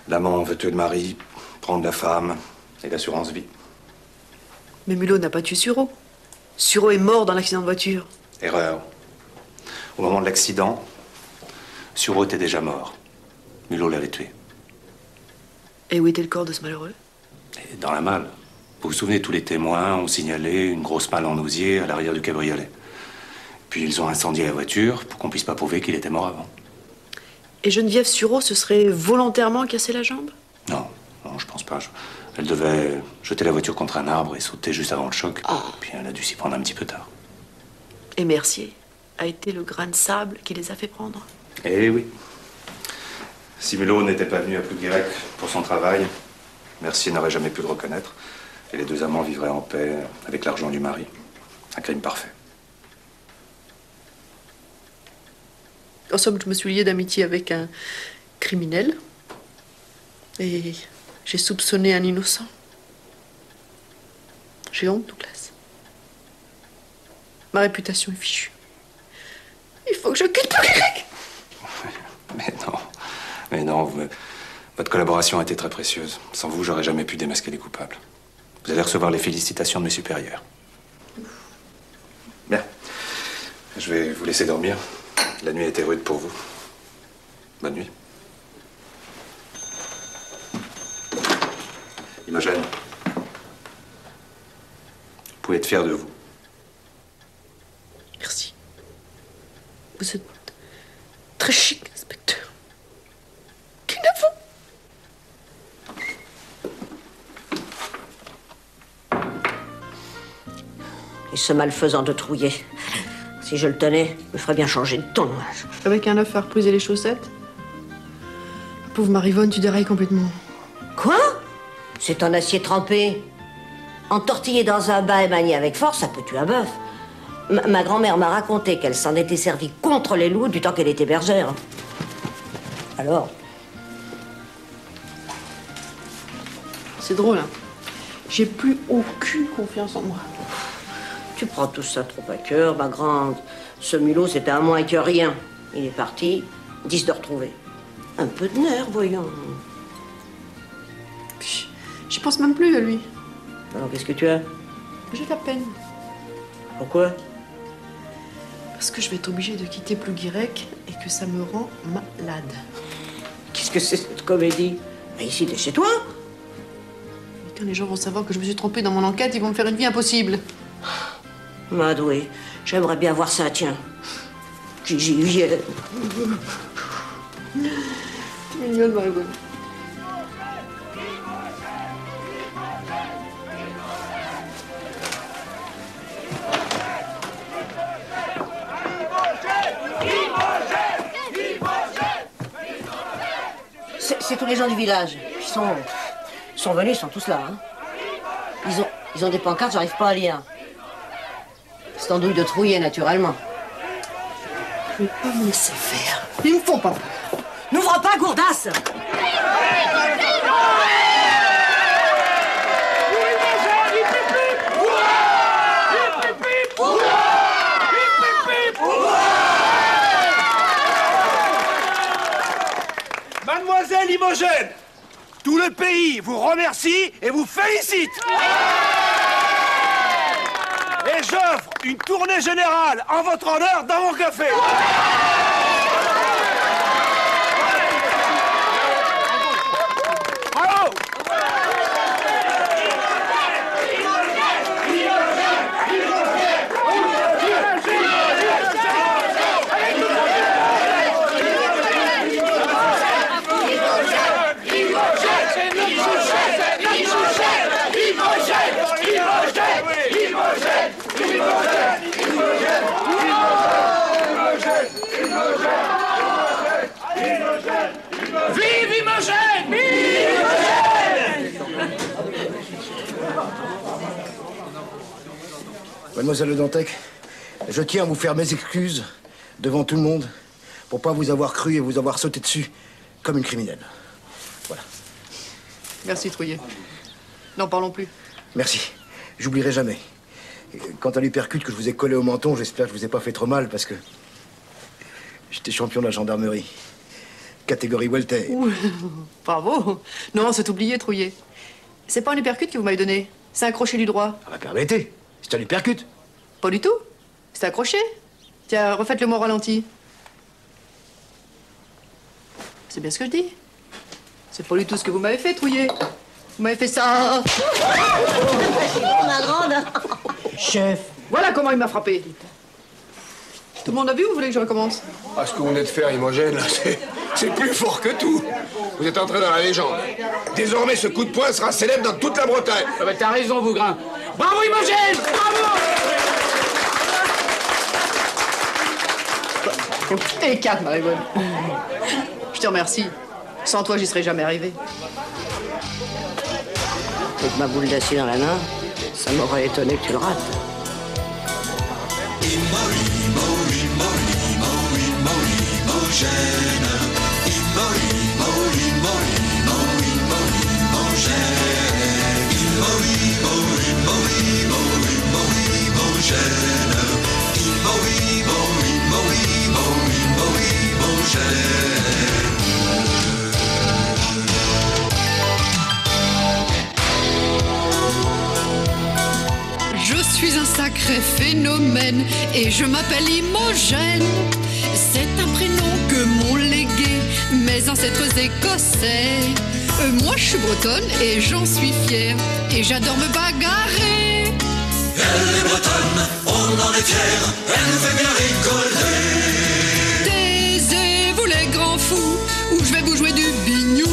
[SPEAKER 20] L'amant veut tuer le mari, prendre la femme et l'assurance vie.
[SPEAKER 1] Mais Mulot n'a pas tué Sureau. Sureau est mort dans l'accident de voiture.
[SPEAKER 20] Erreur. Au moment de l'accident, Sureau était déjà mort. Mulot l'avait tué.
[SPEAKER 1] Et où était le corps de ce malheureux?
[SPEAKER 20] Et dans la malle. Vous vous souvenez, tous les témoins ont signalé une grosse malle en osier à l'arrière du cabriolet. Puis ils ont incendié la voiture pour qu'on puisse pas prouver qu'il était mort avant.
[SPEAKER 1] Et Geneviève Sureau se serait volontairement cassé la jambe?
[SPEAKER 20] Non, je pense pas. Elle devait jeter la voiture contre un arbre et sauter juste avant le choc. Puis elle a dû s'y prendre un petit peu tard.
[SPEAKER 1] Et Mercier a été le grain de sable qui les a fait prendre.
[SPEAKER 20] Eh oui. Si Mulot n'était pas venu à Plouguirec pour son travail, Mercier n'aurait jamais pu le reconnaître. Et les 2 amants vivraient en paix avec l'argent du mari. Un crime parfait.
[SPEAKER 1] En somme, je me suis liée d'amitié avec un criminel. Et j'ai soupçonné un innocent. J'ai honte, Douglas. Ma réputation est fichue. Il faut que je quitte Plouguirec.
[SPEAKER 20] Mais non, votre collaboration a été très précieuse. Sans vous, j'aurais jamais pu démasquer les coupables. Vous allez recevoir les félicitations de mes supérieurs. Bien. Je vais vous laisser dormir. La nuit a été rude pour vous. Bonne nuit. Imogen, vous pouvez être fier de vous.
[SPEAKER 1] Merci. Vous êtes très chic, inspecteur. Qu'est-ce que vous?
[SPEAKER 4] Et ce malfaisant de Trouillet. Si je le tenais, je me ferais bien changer de ton.
[SPEAKER 1] Avec un œuf à repriser les chaussettes? Pauvre Marivonne, tu dérailles complètement.
[SPEAKER 4] Quoi? C'est un acier trempé. Entortillé dans un bain et manié avec force, ça peut tuer un bœuf. Ma grand-mère m'a raconté qu'elle s'en était servie contre les loups du temps qu'elle était bergère. Alors?
[SPEAKER 1] C'est drôle, hein? J'ai plus aucune confiance en moi.
[SPEAKER 4] Tu prends tout ça trop à cœur, ma grande. Ce mulot, c'était un moins que rien. Il est parti, 10 de retrouver. Un peu de nerf, voyons.
[SPEAKER 1] Puis J'y pense même plus à lui.
[SPEAKER 4] Alors, qu'est-ce que tu as?
[SPEAKER 1] J'ai de la peine.
[SPEAKER 4] Pourquoi?
[SPEAKER 1] Parce que je vais être obligée de quitter Plouguirec et que ça me rend malade.
[SPEAKER 4] Qu'est-ce que c'est cette comédie? Mais ici, t'es chez toi?
[SPEAKER 1] Et quand les gens vont savoir que je me suis trompée dans mon enquête, ils vont me faire une vie impossible.
[SPEAKER 4] Madoué, j'aimerais bien voir ça, tiens. J'y viens.
[SPEAKER 1] T'es mignonne, Marie-Bonne.
[SPEAKER 4] C'est tous les gens du village. Ils sont venus, ils sont tous là. Hein. Ils ont des pancartes, j'arrive pas à lire. C'est andouille de trouillet, naturellement.
[SPEAKER 1] Je vais pas me laisser faire. Ils me font pas peur.
[SPEAKER 4] N'ouvre pas, gourdasse!
[SPEAKER 3] Mademoiselle Imogène, tout le pays vous remercie et vous félicite. Et j'offre une tournée générale en votre honneur dans mon café. Bravo!
[SPEAKER 12] Vive Imogène!
[SPEAKER 5] Mademoiselle Le Dantec, je tiens à vous faire mes excuses devant tout le monde pour pas vous avoir cru et vous avoir sauté dessus comme une criminelle. Voilà.
[SPEAKER 1] Merci, Trouillet. N'en parlons plus.
[SPEAKER 5] Merci. J'oublierai jamais. Et quant à l'hypercute que je vous ai collé au menton, j'espère que je vous ai pas fait trop mal parce que j'étais champion de la gendarmerie. Catégorie welter.
[SPEAKER 1] Bravo. Non, c'est oublié, Trouillet. C'est pas un uppercut que vous m'avez donné. C'est un crochet du droit.
[SPEAKER 5] Ah bah permettez. C'est un uppercut.
[SPEAKER 1] Pas du tout. C'est un crochet. Tiens, refaites-le-moi au ralenti. C'est bien ce que je dis. C'est pas du tout ce que vous m'avez fait, Trouillet. Vous m'avez fait ça.
[SPEAKER 4] Ma grande.
[SPEAKER 1] Chef. Voilà comment il m'a frappé. Tout le monde a vu ou vous voulez que je recommence?
[SPEAKER 22] Ah, ce que vous venez de faire, Imogène, là, c'est plus fort que tout. Vous êtes entré dans la légende. Désormais, ce coup de poing sera célèbre dans toute la Bretagne.
[SPEAKER 12] Ah bah, t'as raison, Bougrin. Bravo, Imogène! Bravo!
[SPEAKER 1] Et 4, Marie-Bonne. Je te remercie. Sans toi, j'y serais jamais arrivé.
[SPEAKER 4] Avec ma boule d'acier dans la main, ça m'aurait étonné que tu le rates.
[SPEAKER 9] Je suis un sacré phénomène et je m'appelle Imogène. C'est un prénom que m'ont légué mes ancêtres écossais. Moi je suis bretonne et j'en suis fière et j'adore me bagarrer.
[SPEAKER 14] Elle est bretonne, on en est fiers, elle nous fait bien rigoler.
[SPEAKER 9] Taisez-vous les grands fous ou je vais vous jouer du bignou.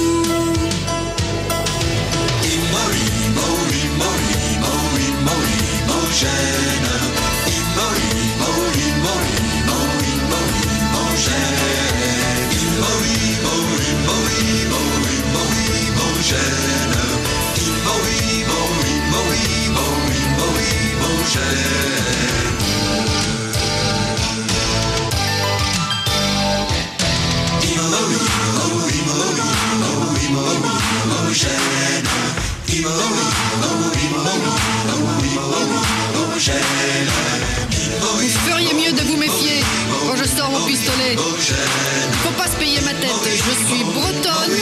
[SPEAKER 9] Vous feriez mieux de vous méfier quand je sors mon pistolet. Faut pas se payer ma tête, je suis bretonne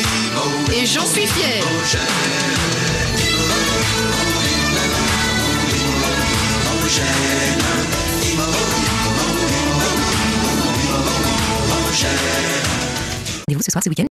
[SPEAKER 9] et j'en suis fière.
[SPEAKER 2] ce soir, ce week-end.